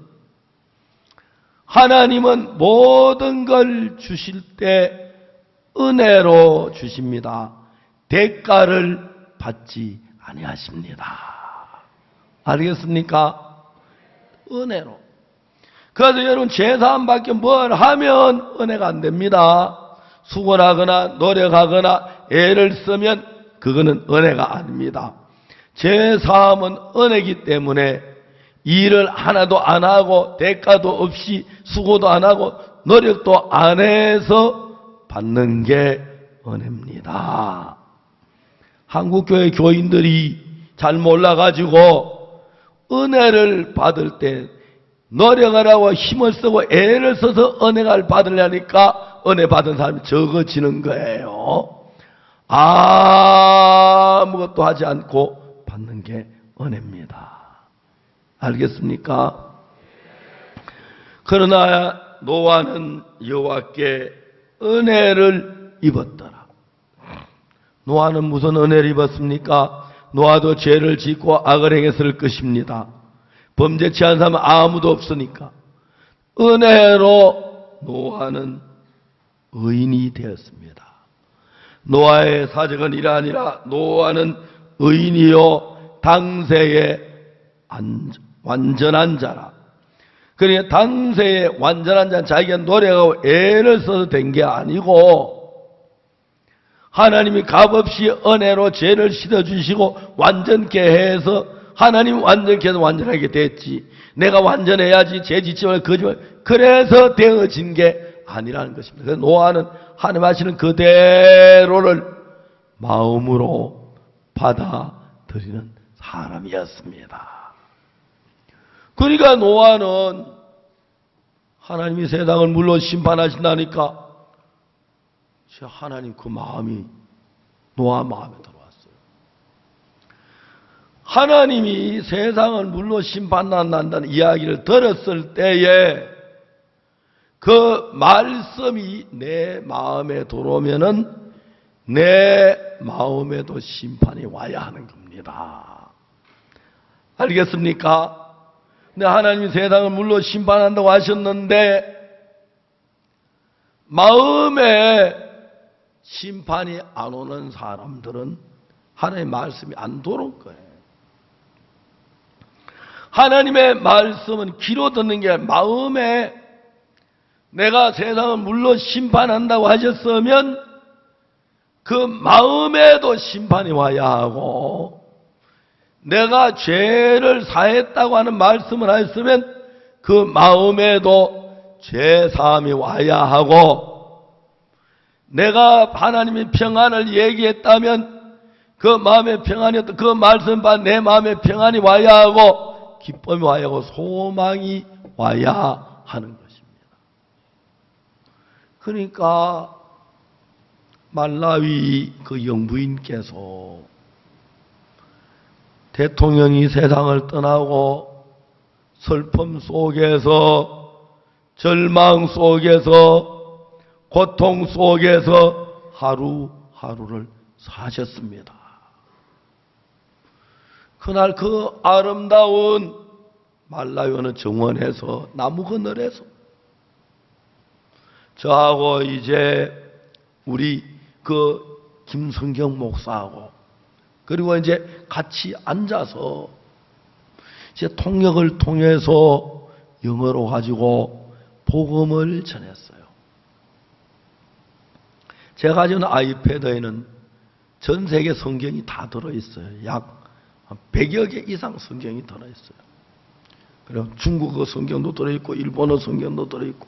하나님은 모든 걸 주실 때 은혜로 주십니다. 대가를 받지 아니하십니다. 알겠습니까? 은혜로. 그래서 여러분 죄사함 받기 뭘 하면 은혜가 안 됩니다. 수고하거나 노력하거나 애를 쓰면 그거는 은혜가 아닙니다. 죄사함은 은혜이기 때문에 일을 하나도 안 하고 대가도 없이 수고도 안 하고 노력도 안 해서 받는 게 은혜입니다. 한국교회 교인들이 잘 몰라가지고 은혜를 받을 때 노력을 하고 힘을 쓰고 애를 써서 은혜를 받으려니까 은혜 받은 사람이 적어지는 거예요. 아무것도 하지 않고 받는 게 은혜입니다. 알겠습니까? 그러나 노아는 여호와께 은혜를 입었더라. 노아는 무슨 은혜를 입었습니까? 노아도 죄를 짓고 악을 행했을 것입니다. 범죄치 않은 사람은 아무도 없으니까 은혜로 노아는 의인이 되었습니다. 노아의 사적은 이러하니라. 노아는 의인이요 당세의 완전한 자라. 그러니까 당세의 완전한 자는 자기가 노력하고 애를 써서 된 게 아니고 하나님이 값없이 은혜로 죄를 씻어주시고 완전케 해서 하나님 완전케 해서 완전하게 됐지. 내가 완전해야지 죄 짓지 말고 거짓말. 그래서 되어진 게 아니라는 것입니다. 그래서 노아는 하나님 하시는 그대로를 마음으로 받아들이는 사람이었습니다. 그러니까 노아는 하나님이 세상을 물론 심판하신다니까 하나님 그 마음이 노아 마음에 들어왔어요. 하나님이 세상을 물론 심판한다는 이야기를 들었을 때에 그 말씀이 내 마음에 들어오면은 내 마음에도 심판이 와야 하는 겁니다. 알겠습니까? 근데 하나님이 세상을 물론 심판한다고 하셨는데 마음에 심판이 안 오는 사람들은 하나님의 말씀이 안 들어올 거예요. 하나님의 말씀은 귀로 듣는 게 마음에 내가 세상을 물론 심판한다고 하셨으면 그 마음에도 심판이 와야 하고 내가 죄를 사했다고 하는 말씀을 하셨으면 그 마음에도 죄 사함이 와야 하고 내가 하나님의 평안을 얘기했다면 그 마음의 평안이었던 그 말씀과 내 마음의 평안이 와야 하고 기쁨이 와야 하고 소망이 와야 하는 것입니다. 그러니까 말라위 그 영부인께서 대통령이 세상을 떠나고 슬픔 속에서 절망 속에서 고통 속에서 하루하루를 사셨습니다. 그날 그 아름다운 말라위 어느 정원에서 나무 그늘에서 저하고 이제 우리 그 김성경 목사하고 그리고 이제 같이 앉아서 이제 통역을 통해서 영어로 가지고 복음을 전했어요. 제가 가진 아이패드에는 전 세계 성경이 다 들어있어요. 약 100여 개 이상 성경이 들어있어요. 그리고 중국어 성경도 들어있고 일본어 성경도 들어있고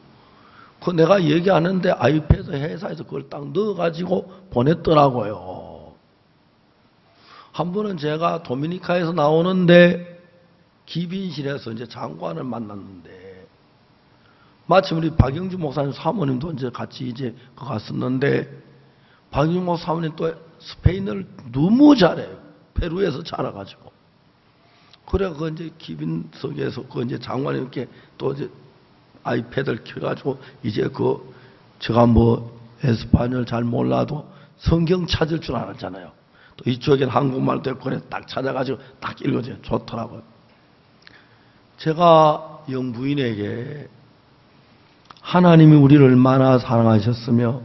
그 내가 얘기하는데 아이패드 회사에서 그걸 딱 넣어가지고 보냈더라고요. 한 번은 제가 도미니카에서 나오는데 기빈실에서 이제 장관을 만났는데 마침 우리 박영주 목사님 사모님도 이제 같이 이제 갔었는데 박영주 목사 사모님 또 스페인어를 너무 잘해요. 페루에서 자라가지고. 그래 그 이제 기빈석에서 그 이제 장관님께 또 이제 아이패드를 켜가지고 이제 제가 에스파뇰 잘 몰라도 성경 찾을 줄 알았잖아요. 또 이쪽엔 한국말도 있고 딱 찾아가지고 딱 읽어줘요. 좋더라고요. 제가 영부인에게 하나님이 우리를 얼마나 사랑하셨으며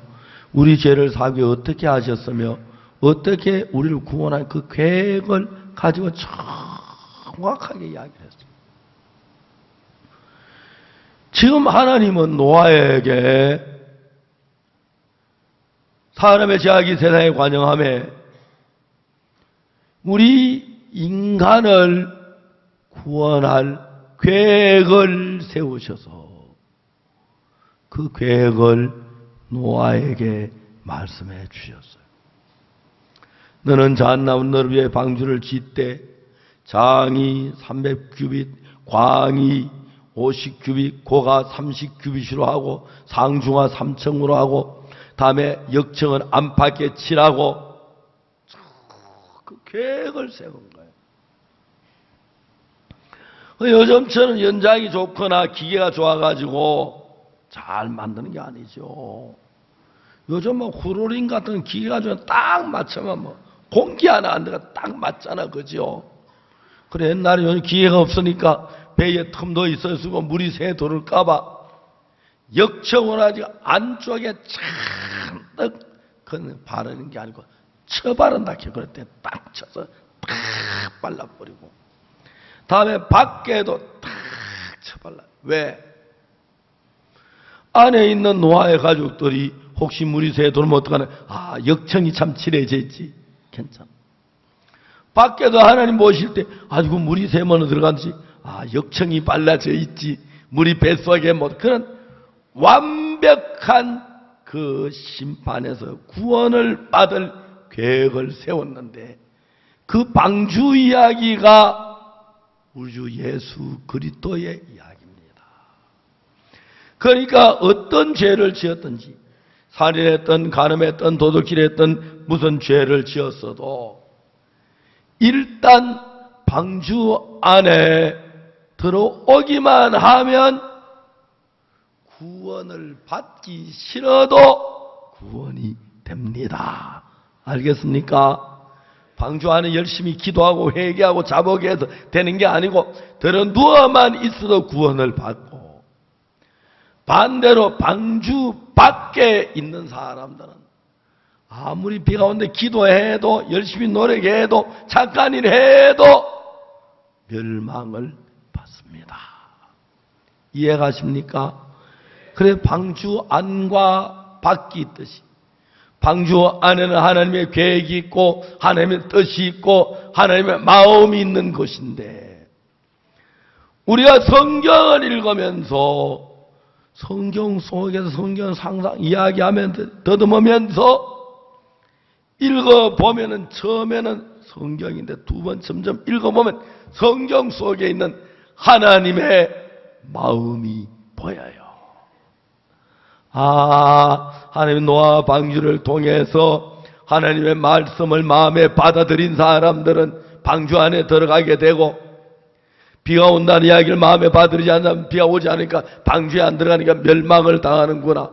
우리 죄를 사기 어떻게 하셨으며 어떻게 우리를 구원할 그 계획을 가지고 정확하게 이야기를 했어요. 지금 하나님은 노아에게 사람의 죄악이 세상에 관영함에 우리 인간을 구원할 계획을 세우셔서 그 계획을 노아에게 말씀해 주셨어요. 너는 잣나무 너를 위해 방주를 짓되 장이 300규빗, 광이 50규빗, 고가 30규빗으로 하고 상중하 3층으로 하고 다음에 역청은 안팎에 칠하고 그 계획을 세운 거예요. 요즘처럼 연장이 좋거나 기계가 좋아가지고 잘 만드는 게 아니죠. 요즘 후로링 같은 기계가 좀 딱 맞추면 공기 하나 안 들어가 딱 맞잖아, 그죠? 그래, 옛날에 요즘 기계가 없으니까 배에 틈도 있어야 쓰고 물이 새 돌을까봐 역청을 하지 안쪽에 잔뜩 그건 바르는 게 아니고 쳐바른다 해. 그럴 때 딱 쳐서 탁 발라버리고 다음에 밖에도 탁 쳐발라. 왜? 안에 있는 노아의 가족들이 혹시 물이 새 돌면 어떡하나? 역청이 참 칠해져 있지. 괜찮아. 밖에도 하나님 보실 때 아이고 물이 새면 들어간지 역청이 발라져 있지. 물이 뱃속에 그런 완벽한 그 심판에서 구원을 받을 계획을 세웠는데 그 방주 이야기가 우리 주 예수 그리스도의 이야기입니다. 그러니까 어떤 죄를 지었든지 살인했던 간음했던 도둑질했던 무슨 죄를 지었어도 일단 방주 안에 들어오기만 하면 구원을 받기 싫어도 구원이 됩니다. 알겠습니까? 방주 안에 열심히 기도하고 회개하고 자복해서 되는 게 아니고 들어 누워만 있어도 구원을 받고 반대로 방주 밖에 있는 사람들은 아무리 비가 오는데 기도해도 열심히 노력해도 착한 일 해도 멸망을 받습니다. 이해가십니까? 그래 방주 안과 밖이 있듯이 방주 안에는 하나님의 계획이 있고 하나님의 뜻이 있고 하나님의 마음이 있는 것인데 우리가 성경을 읽으면서 성경 속에서 성경 상상 이야기하면서 더듬으면서 읽어보면은 처음에는 성경인데 두 번 점점 읽어보면 성경 속에 있는 하나님의 마음이 보여요. 하나님 노아 방주를 통해서 하나님의 말씀을 마음에 받아들인 사람들은 방주 안에 들어가게 되고 비가 온다는 이야기를 마음에 받아들이지 않으면 비가 오지 않으니까 방주에 안 들어가니까 멸망을 당하는구나.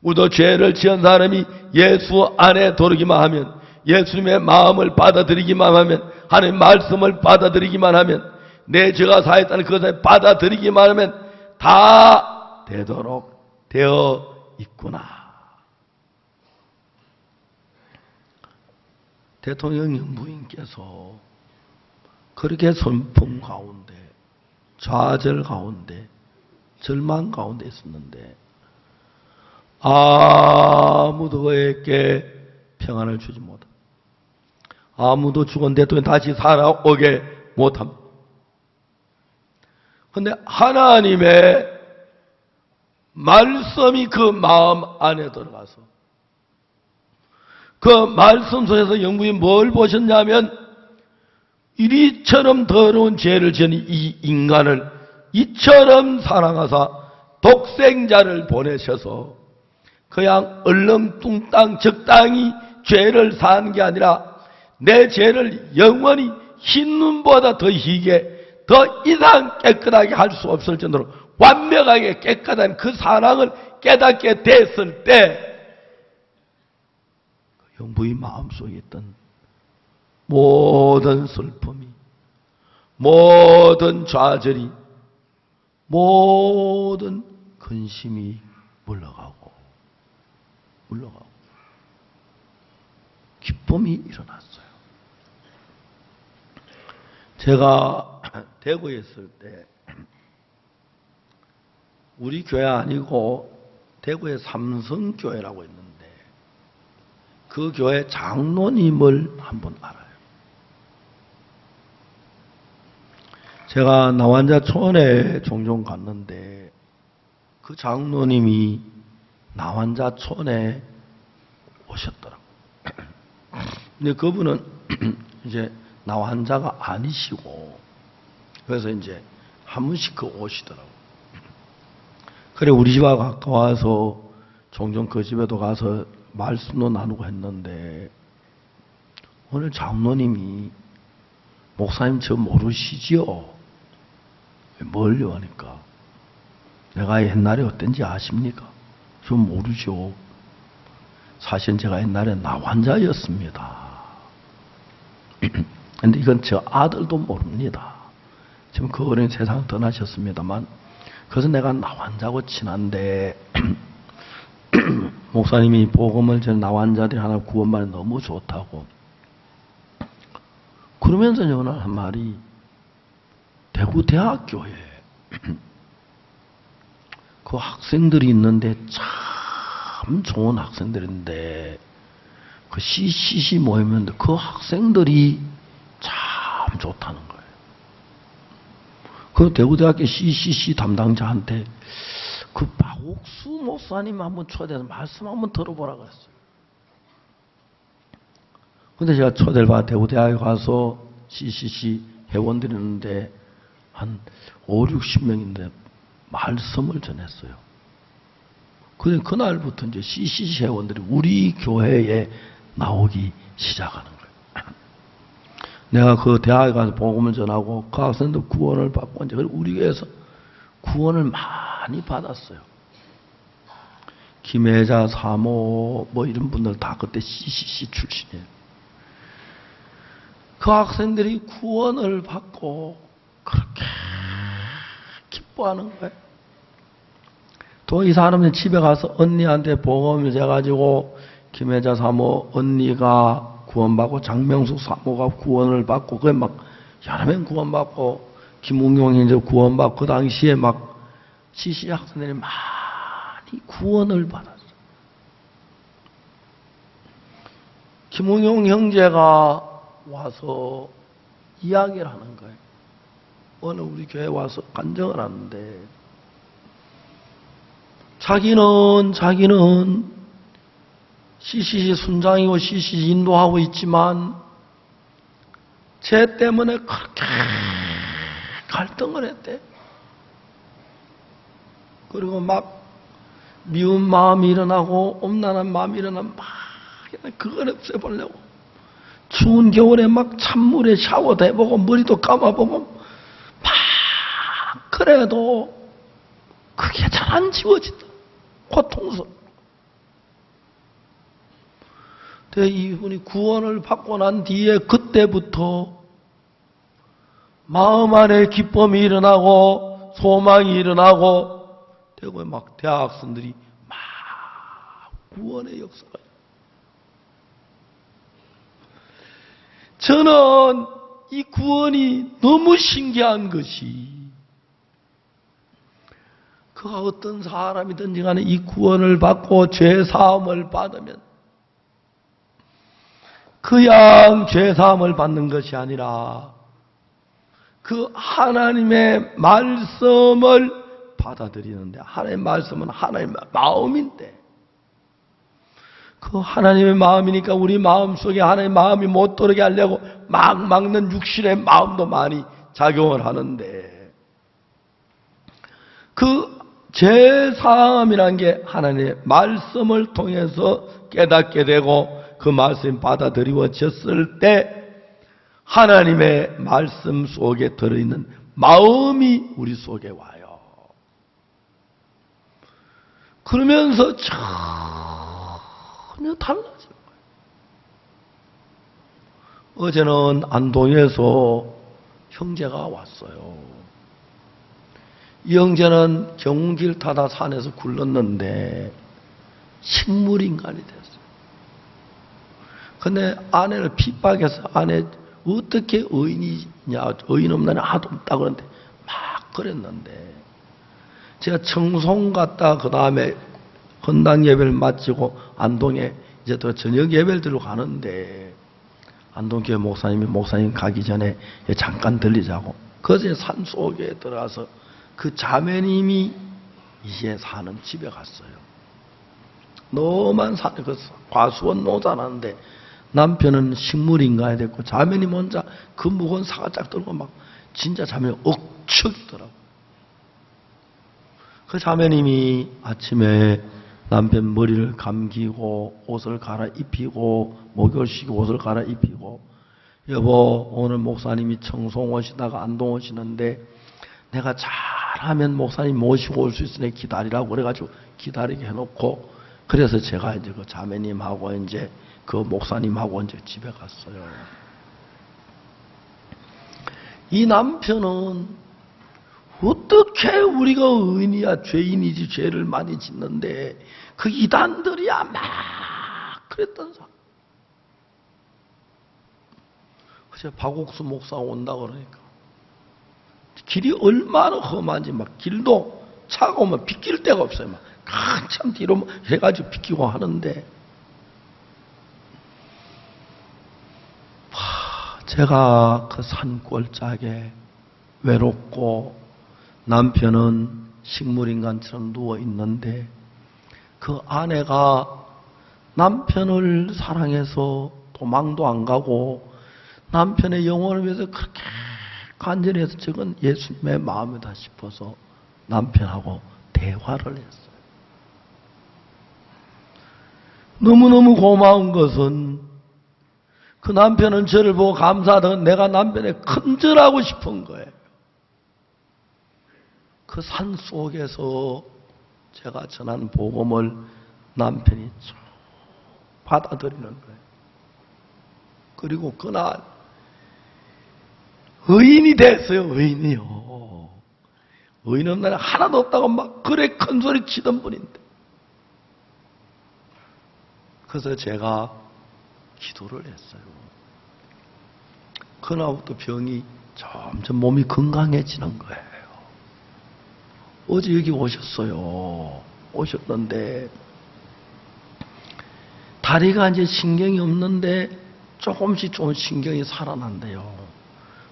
우리도 죄를 지은 사람이 예수 안에 들어오기만 하면 예수님의 마음을 받아들이기만 하면 하나님 말씀을 받아들이기만 하면 내 죄가 사했다는 그것을 받아들이기만 하면 다 되도록 되어 있구나. 대통령 영부인께서 그렇게 선풍 가운데 좌절 가운데 절망 가운데 있었는데 아무도 그에게 평안을 주지 못함. 아무도 죽은 대통령이 다시 살아오게 못함. 그런데 하나님의 말씀이 그 마음 안에 들어가서 그 말씀 속에서 영부인이 뭘 보셨냐면 이리처럼 더러운 죄를 지은 이 인간을 이처럼 사랑하사 독생자를 보내셔서 그냥 얼렁뚱땅 적당히 죄를 사는 게 아니라 내 죄를 영원히 흰 눈보다 더 희게 더 이상 깨끗하게 할 수 없을 정도로 완벽하게 깨끗한 그 사랑을 깨닫게 됐을 때 영부의 마음속에 있던 모든 슬픔이, 모든 좌절이, 모든 근심이 물러가고 기쁨이 일어났어요. 제가 대구에 있을 때 우리 교회 아니고 대구의 삼성교회라고 있는데 그 교회 장로님을 한번 알아요. 제가 나환자촌에 종종 갔는데 그 장로님이 나환자촌에 오셨더라고요. 근데 그분은 이제 나환자가 아니시고 그래서 이제 한 번씩 오시더라고요. 그래 우리 집하고 가까워서 종종 그 집에도 가서 말씀도 나누고 했는데 오늘 장로님이 목사님 저 모르시지요? 뭘요? 하니까 내가 옛날에 어땠는지 아십니까? 저 모르죠. 사실 제가 옛날에 나환자였습니다. 근데 이건 저 아들도 모릅니다. 지금 그 어린 세상 떠나셨습니다만 그래서 내가 나환자고 친한데 목사님이 복음을 전 나환자들이 하나 구원받아 너무 좋다고 그러면서 오늘 한 말이 대구대학교에 그 학생들이 있는데 참 좋은 학생들인데 그 CCC 모임인데 그 학생들이 참 좋다는 거예요. 그 대구대학교 CCC 담당자한테 그 박옥수 목사님 한번 초대해서 말씀 한번 들어보라고 했어요. 근데 제가 초대를 받아 대구대학에 가서 CCC 회원들이 있는데 한 5, 60명인데 말씀을 전했어요. 근데 그날부터 이제 CCC 회원들이 우리 교회에 나오기 시작하는 거예요. 내가 그 대학에 가서 복음을 전하고 그 학생들 구원을 받고 이제 우리 교회에서 구원을 많이 받았어요. 김혜자 사모 뭐 이런 분들 다 그때 CCC 출신이에요. 그 학생들이 구원을 받고 그렇게 기뻐하는 거예요. 또 이 사람은 집에 가서 언니한테 복음을 해가지고 김혜자 사모 언니가 구원받고 장명숙 사모가 구원을 받고 그게 막 여러 명 구원받고 김웅용이 이제 구원받고 그 당시에 막 CCC 학생들이 많이 구원을 받았어요. 김웅용 형제가 와서 이야기를 하는 거예요. 오늘 우리 교회에 와서 간증을 하는데 자기는 CCC 순장이고 CCC 인도하고 있지만 쟤 때문에 그렇게 갈등을 했대. 그리고 막 미운 마음이 일어나고 엄란한 마음이 일어나면 막 그걸 없애보려고 추운 겨울에 막 찬물에 샤워도 해보고 머리도 감아보고 막 그래도 그게 잘 안 지워진다. 고통스러워. 근데 이분이 구원을 받고 난 뒤에 그때부터 마음 안에 기쁨이 일어나고 소망이 일어나고 되고 막 대학생들이 막 구원의 역사가. 저는 이 구원이 너무 신기한 것이 그가 어떤 사람이든지 간에 이 구원을 받고 죄사함을 받으면 그냥 죄사함을 받는 것이 아니라 그 하나님의 말씀을 받아들이는데 하나님의 말씀은 하나님의 마음인데 그 하나님의 마음이니까 우리 마음속에 하나님의 마음이 못 들어오게 하려고 막 막는 육신의 마음도 많이 작용을 하는데 그 죄사함이란 게 하나님의 말씀을 통해서 깨닫게 되고 그 말씀이 받아들여졌을 때 하나님의 말씀 속에 들어있는 마음이 우리 속에 와요. 그러면서 전혀 달라진 거예요. 어제는 안동에서 형제가 왔어요. 이 형제는 경운길 타다 산에서 굴렀는데 식물인간이 됐어요. 근데 아내를 핍박해서 아내 어떻게 의인이냐, 의인 없느냐 하도 없다 그러는데 막 그랬는데 제가 청송 갔다 그 다음에 헌당 예배를 마치고 안동에 이제 또 저녁 예배를 들고 가는데 안동교회 목사님 가기 전에 잠깐 들리자고 그제 산 속에 들어가서 그 자매님이 이제 사는 집에 갔어요. 너만 사는 그 과수원 노자라는데 남편은 식물인간이 됐고 자매님 혼자 그 무거운 사과짝 들고 막 진짜 자매님 억척이더라고. 그 자매님이 아침에 남편 머리를 감기고 옷을 갈아입히고 목욕시키고 옷을 갈아입히고 여보 오늘 목사님이 청송 오시다가 안동 오시는데 내가 잘하면 목사님 모시고 올 수 있으니 기다리라고 그래가지고 기다리게 해놓고 그래서 제가 이제 그 자매님하고 이제 그 목사님하고 이제 집에 갔어요. 이 남편은 어떻게 우리가 의인이야 죄인이지 죄를 많이 짓는데 그 이단들이야 막 그랬던 사람. 그래서 박옥수 목사 온다 그러니까 길이 얼마나 험한지 막 길도 차가 오면 비킬 데가 없어요. 막 한참 뒤로 해가지고 비키고 하는데 제가 그 산골짜기에 외롭고 남편은 식물인간처럼 누워있는데 그 아내가 남편을 사랑해서 도망도 안 가고 남편의 영혼을 위해서 그렇게 간절히 해서 저건 예수님의 마음이다 싶어서 남편하고 대화를 했어요. 너무너무 고마운 것은 그 남편은 저를 보고 감사하던 내가 남편에 큰절하고 싶은 거예요. 그 산 속에서 제가 전한 복음을 남편이 쭉 받아들이는 거예요. 그리고 그날 의인이 됐어요. 의인이요. 의인 없는 날 하나도 없다고 막 그래 큰 소리 치던 분인데 그래서 제가 기도를 했어요. 그날부터 병이 점점 몸이 건강해지는 거예요. 어제 여기 오셨어요. 오셨는데 다리가 이제 신경이 없는데 조금씩 신경이 살아난대요.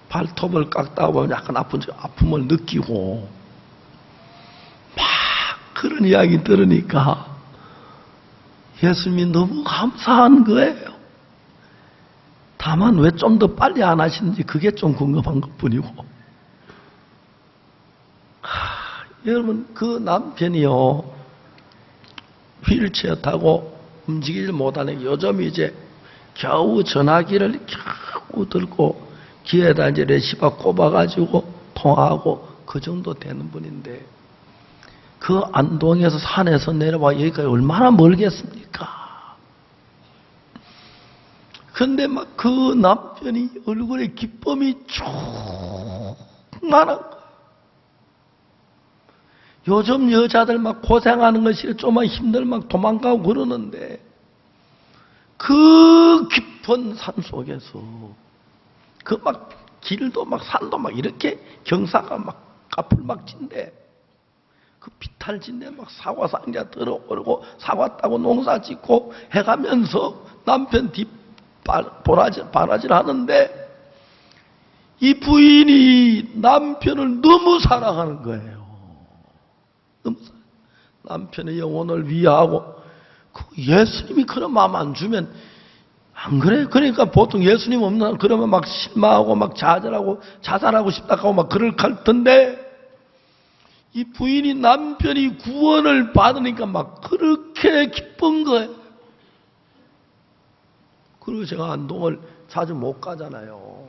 발톱을 깎다 보면 약간 아픔을 느끼고 막 그런 이야기 들으니까 예수님이 너무 감사한 거예요. 다만 왜 좀 더 빨리 안 하시는지 그게 좀 궁금한 것뿐이고 여러분 그 남편이요 휠체어 타고 움직이질 못하는 요즘 이제 겨우 전화기를 겨우 들고 귀에다 이제 레시바 꼽아가지고 통화하고 그 정도 되는 분인데 그 안동에서 산에서 내려와 여기까지 얼마나 멀겠습니까? 근데 막 그 남편이 얼굴에 기쁨이 충만한 거예요. 요즘 여자들 막 고생하는 것이 좀만 힘들 막 도망가고 그러는데 그 깊은 산 속에서 그 막 길도 막 산도 막 이렇게 경사가 막 가풀막진데 그 비탈진데 막 사과 상자 들어오르고 사과 따고 농사 짓고 해가면서 남편 뒷 바라질 하는데 이 부인이 남편을 너무 사랑하는 거예요. 남편의 영혼을 위하고 예수님이 그런 마음 안 주면 안 그래? 그러니까 보통 예수님 없는 그러면 막 실망하고 막 좌절하고 자살하고 싶다 하고 막 그럴 텐데 이 부인이 남편이 구원을 받으니까 막 그렇게 기쁜 거예요. 그리고 제가 안동을 자주 못 가잖아요.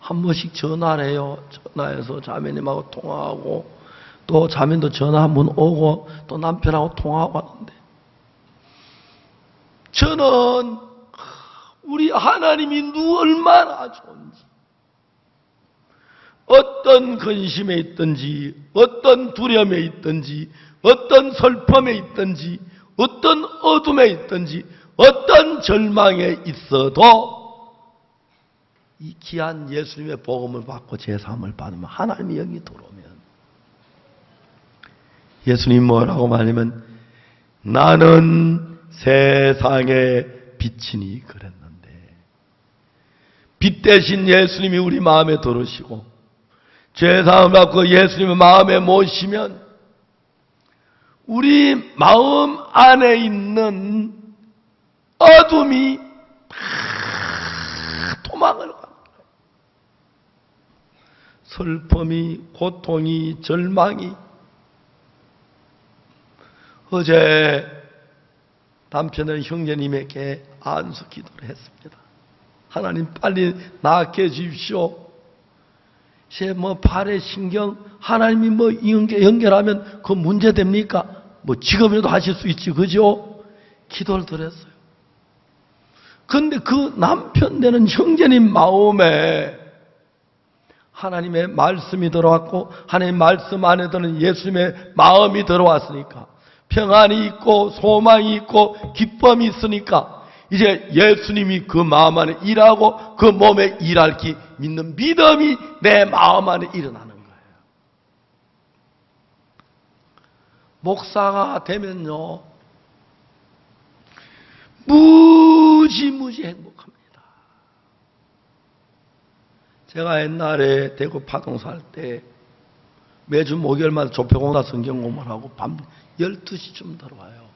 한 번씩 전화를 해요. 전화해서 자매님하고 통화하고 또 자면도 전화 한번 오고 또 남편하고 통화하고 하는데 저는 우리 하나님이 얼마나 좋은지, 어떤 근심에 있든지, 어떤 두려움에 있든지, 어떤 슬픔에 있든지, 어떤 어둠에 있든지, 어떤 절망에 있어도 이 귀한 예수님의 복음을 받고 제사함을 받으면, 하나님의 영이 들어오면 예수님 뭐라고 말하면 나는 세상의 빛이니 그랬는데, 빛 대신 예수님이 우리 마음에 들으시고 죄사함을 받고 예수님의 마음에 모시면 우리 마음 안에 있는 어둠이 다 도망을 가는 거예요. 슬픔이, 고통이, 절망이. 어제 남편은 형제님에게 안수 기도를 했습니다. 하나님 빨리 낫게 해주십시오. 제 팔의 신경 하나님이 연결하면 그 문제 됩니까? 지금이라도 하실 수 있지, 그죠? 기도를 드렸어요. 그런데 그 남편 되는 형제님 마음에 하나님의 말씀이 들어왔고, 하나님의 말씀 안에 드는 예수님의 마음이 들어왔으니까 평안이 있고 소망이 있고 기쁨이 있으니까 이제 예수님이 그 마음 안에 일하고 그 몸에 일할 기 믿는 믿음이 내 마음 안에 일어나는 거예요. 목사가 되면요, 무지무지 행복합니다. 제가 옛날에 대구 파동 살 때 매주 목요일마다 조폐공사 성경 공부하고 밤 12시쯤 들어와요.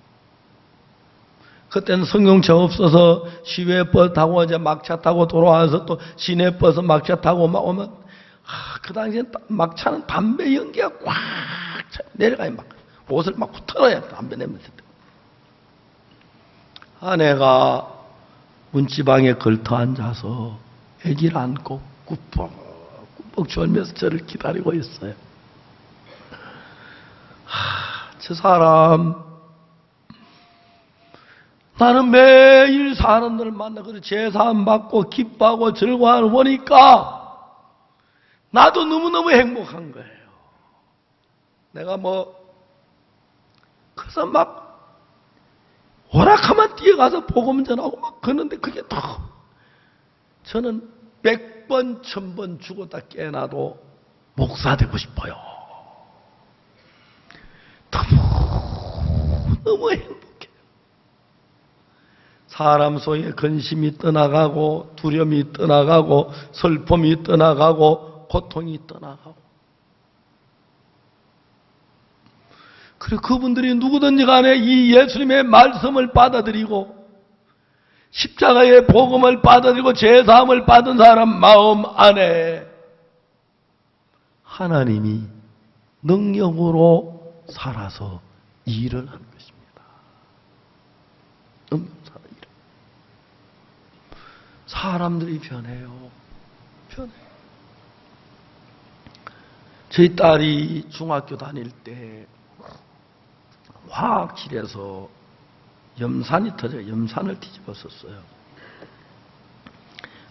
그때는 성경책 없어서 시외버스 타고 이제 막차 타고 돌아와서 또 시내버스 막차 타고 막 오면, 그 당시엔 막차는 담배 연기가 꽉 내려가요. 막 옷을 막 훑어놔야 담배 내면서. 아내가 문지방에 걸터 앉아서 아기를 안고 꾸벅꾸벅 졸면서 저를 기다리고 있어요. 저 사람, 나는 매일 사람들을 만나 그래 제사함 받고 기뻐하고 즐거워하는 보니까 나도 너무너무 행복한 거예요. 내가 그래서 막 오락하면 뛰어가서 복음 전하고 막 그러는데 그게 더, 저는 100번 1000번 죽었다 깨어나도 목사 되고 싶어요. 너무 행복해요. 사람 속에 근심이 떠나가고 두려움이 떠나가고 슬픔이 떠나가고 고통이 떠나가고. 그리고 그분들이 누구든지 간에 이 예수님의 말씀을 받아들이고 십자가의 복음을 받아들이고 제사함을 받은 사람 마음 안에 하나님이 능력으로 살아서 일을 하는 것입니다. 사람들이 변해요. 저희 딸이 중학교 다닐 때 화학실에서 염산이 터져요. 염산을 뒤집었었어요.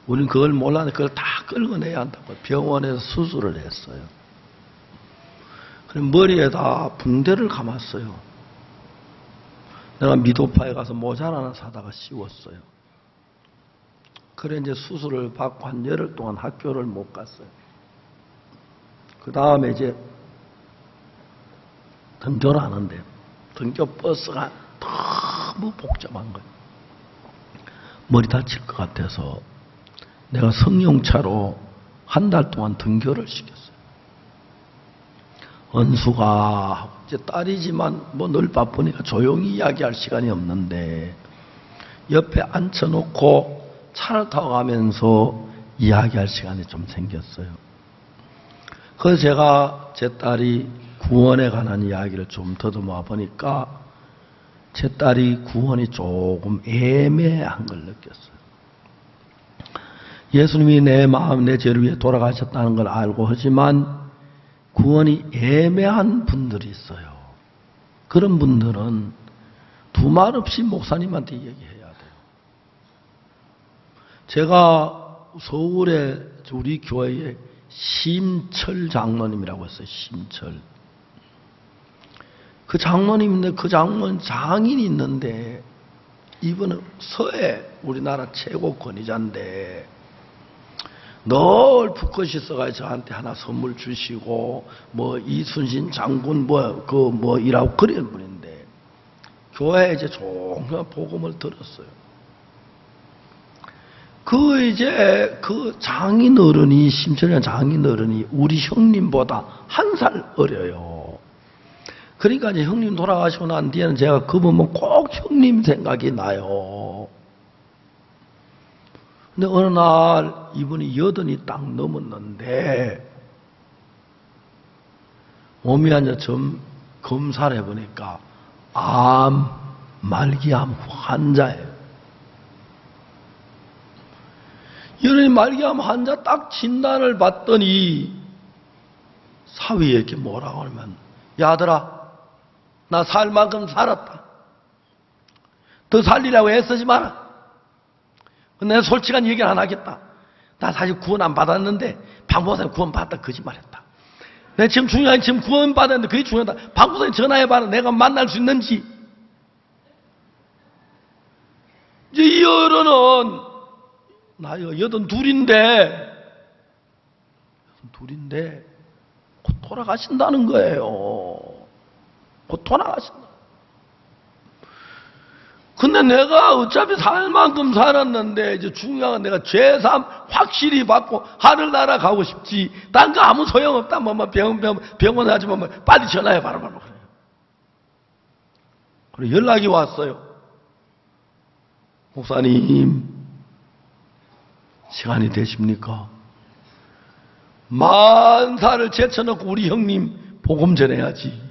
우리는 그걸 몰랐는데 그걸 다 긁어내야 한다고 병원에서 수술을 했어요. 그래서 머리에다 붕대를 감았어요. 내가 미도파에 가서 모자 하나 사다가 씌웠어요. 그래 이제 수술을 받고 한 열흘 동안 학교를 못 갔어요. 그 다음에 이제 등교를 하는데 등교 버스가 너무 복잡한 거예요. 머리 다칠 것 같아서 내가 승용차로 한 달 동안 등교를 시켰어요. 은수가 이제 딸이지만 늘 바쁘니까 조용히 이야기할 시간이 없는데 옆에 앉혀놓고 차를 타고 가면서 이야기할 시간이 좀 생겼어요. 그래서 제가 제 딸이 구원에 관한 이야기를 좀 더듬어 보니까 제 딸이 구원이 조금 애매한 걸 느꼈어요. 예수님이 내 마음, 내 죄를 위해 돌아가셨다는 걸 알고 하지만 구원이 애매한 분들이 있어요. 그런 분들은 두말 없이 목사님한테 얘기해야 돼요. 제가 서울에 우리 교회에 심철 장로님이라고 했어요. 심철. 그 장로님인데 그 장로는 장인이 있는데 이분은 서해 우리나라 최고 권위자인데 늘 붓것이 있어가지고 저한테 하나 선물 주시고 이순신 장군 이라고 그런 분인데 교회에 이제 종종 복음을 들었어요. 그 장인 어른이 심철이라는 장인 어른이 우리 형님보다 1살 어려요. 그러니까 이제 형님 돌아가시고 난 뒤에는 제가 그 보면 꼭 형님 생각이 나요. 근데 어느 날 이분이 80이 딱 넘었는데 몸이 이제 좀 검사를 해보니까 말기암 환자예요. 이런 말기암 환자 딱 진단을 받더니 사위에 이렇게 뭐라고 하면 야 아들아 나 살 만큼 살았다. 더 살리라고 애쓰지 마라. 내가 솔직한 얘기를 안 하겠다. 나 사실 구원 안 받았는데 방보사님 구원 받았다 거짓말했다. 내가 지금 중요한 지금 구원 받았는데 그게 중요하다. 방보사님 전화해봐라. 내가 만날 수 있는지. 이제 이 어른은 나이가 82인데 곧 돌아가신다는 거예요. 곧 돌아가신다. 근데 내가 어차피 살 만큼 살았는데 이제 중요한 건 내가 죄삼 확실히 받고 하늘나라 가고 싶지. 딴 거 아무 소용없다. 병원 하지만 빨리 전화해 봐라. 그래요. 그래 연락이 왔어요. 목사님 시간이 되십니까? 만사를 제쳐놓고 우리 형님 복음 전해야지.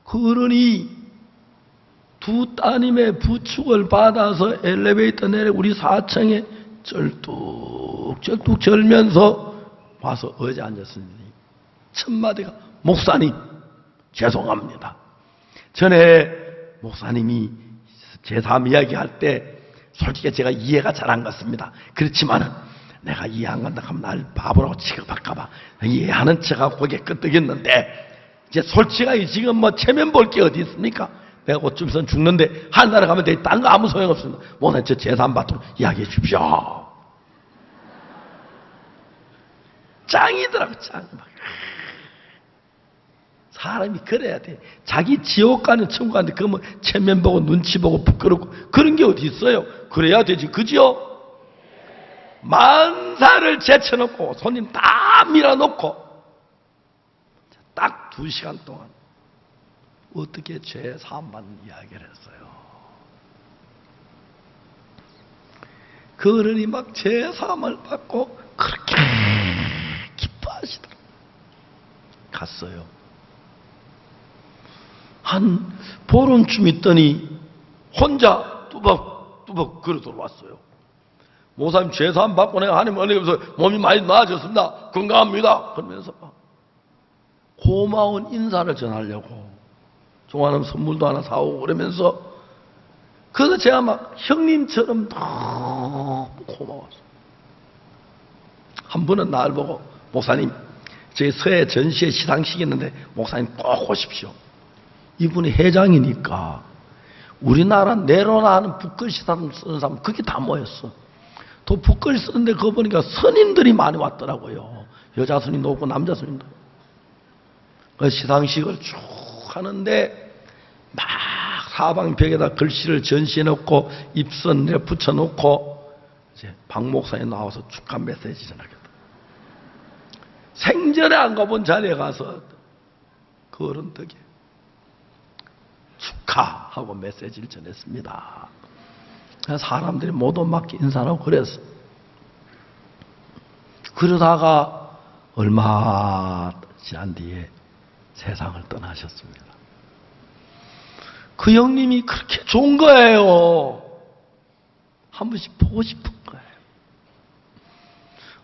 그 어른이 두 따님의 부축을 받아서 엘리베이터 내려 우리 4층에 쩔뚝쩔뚝 절면서 와서 어제 앉았으니 첫 마디가 목사님 죄송합니다. 전에 목사님이 제3 이야기할 때 솔직히 제가 이해가 잘 안 갔습니다. 그렇지만은 내가 이해 안 간다 하면 날 바보라고 취급할까봐 이해하는 척하고 고개 끄덕였는데 이제 솔직하게 지금 체면 볼 게 어디 있습니까? 내가 곧 좀 있으면 죽는데 하늘나라 가면 돼. 딴 거 아무 소용없습니다. 목사님 저 재산 받도록 이야기해 주십시오. 짱이더라고 짱. 사람이 그래야 돼. 자기 지옥 가는 천국 가는데 그 체면 보고 눈치 보고 부끄럽고 그런 게 어디 있어요? 그래야 되지 그지요? 만사를 제쳐놓고 손님 다 밀어놓고 딱 2시간 동안 어떻게 죄 사함받는 이야기를 했어요. 그 어른이 막 죄 사함을 받고 그렇게 기뻐하시더라고요. 갔어요. 한 보름쯤 있더니 혼자 뚜벅뚜벅 걸어 들어왔어요. 목사님 죄 사함 받고 내가 하나님 은혜에서 몸이 많이 나아졌습니다. 건강합니다. 그러면서 고마운 인사를 전하려고 종아는 선물도 하나 사오고 그러면서 그래서 제가 막 형님처럼 너무 고마웠어요. 한 분은 날 보고 목사님 저희 서해 전시회 시상식 있는데 목사님 꼭 오십시오. 이분이 회장이니까 우리나라 내로나 하는 붓글씨 쓰는 사람 그게 다 모였어. 또 붓글씨 쓰는데 그거 보니까 선인들이 많이 왔더라고요. 여자 선임도 없고 남자 선임도 없고. 그 시상식을 쭉 하는데 막 사방벽에다 글씨를 전시해놓고 입선에 붙여놓고 이제 박 목사님 나와서 축하 메시지 전하겠다. 생전에 안 가본 자리에 가서 그 어른 덕에 축하하고 메시지를 전했습니다. 사람들이 모두 막 인사하고 그랬어. 그러다가 얼마 지난 뒤에 세상을 떠나셨습니다. 그 형님이 그렇게 좋은 거예요. 한 번씩 보고 싶은 거예요.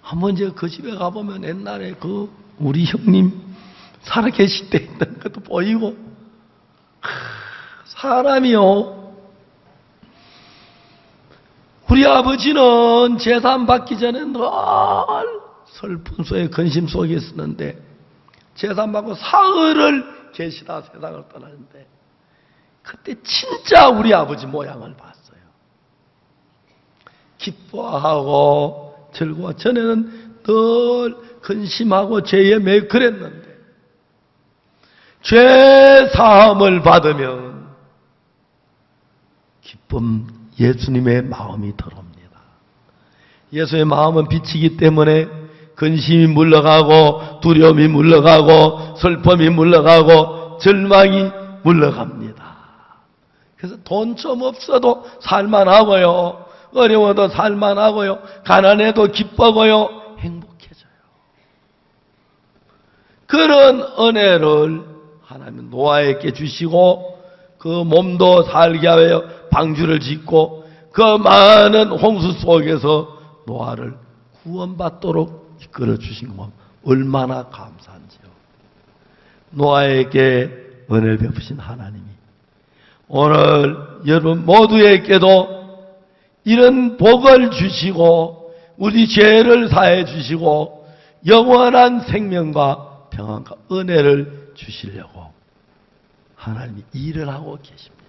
한번 제가 그 집에 가보면 옛날에 그 우리 형님 살아계실 때 있던 것도 보이고, 사람이요. 우리 아버지는 제사 받기 전에 늘 슬픈 소에 근심 속에 있었는데, 제사 받고 사흘을 계시다 세상을 떠나는데, 그때 진짜 우리 아버지 모양을 봤어요. 기뻐하고 즐거워. 전에는 늘 근심하고 죄에 매여 그랬는데, 죄 사함을 받으면 기쁨, 예수님의 마음이 들어옵니다. 예수의 마음은 빛이기 때문에 근심이 물러가고 두려움이 물러가고 슬픔이 물러가고 절망이 물러갑니다. 그래서 돈 좀 없어도 살만하고요, 어려워도 살만하고요, 가난해도 기쁘고요, 행복해져요. 그런 은혜를 하나님은 노아에게 주시고, 그 몸도 살게 하여 방주를 짓고, 그 많은 홍수 속에서 노아를 구원받도록 이끌어 주신 것, 얼마나 감사한지요. 노아에게 은혜를 베푸신 하나님이 오늘 여러분 모두에게도 이런 복을 주시고, 우리 죄를 사해 주시고, 영원한 생명과 평안과 은혜를 주시려고 하나님이 일을 하고 계십니다.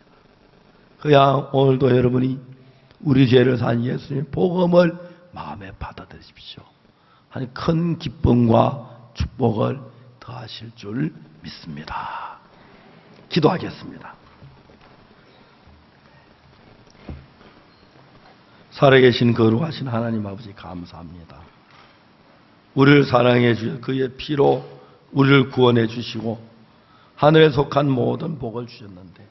그냥 오늘도 여러분이 우리 죄를 산 예수님의 복음을 마음에 받아들이십시오. 하나님 큰 기쁨과 축복을 더하실 줄 믿습니다. 기도하겠습니다. 살아계신 거룩하신 하나님 아버지, 감사합니다. 우리를 사랑해 주셔서 그의 피로 우리를 구원해 주시고 하늘에 속한 모든 복을 주셨는데,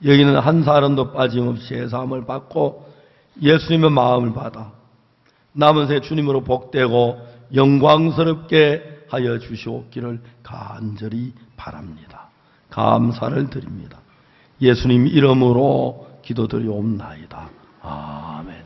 여기는 한 사람도 빠짐없이 제사함을 받고 예수님의 마음을 받아 남은 새 주님으로 복되고 영광스럽게 하여 주시옵기를 간절히 바랍니다. 감사를 드립니다. 예수님 이름으로 기도드리옵나이다. 아멘.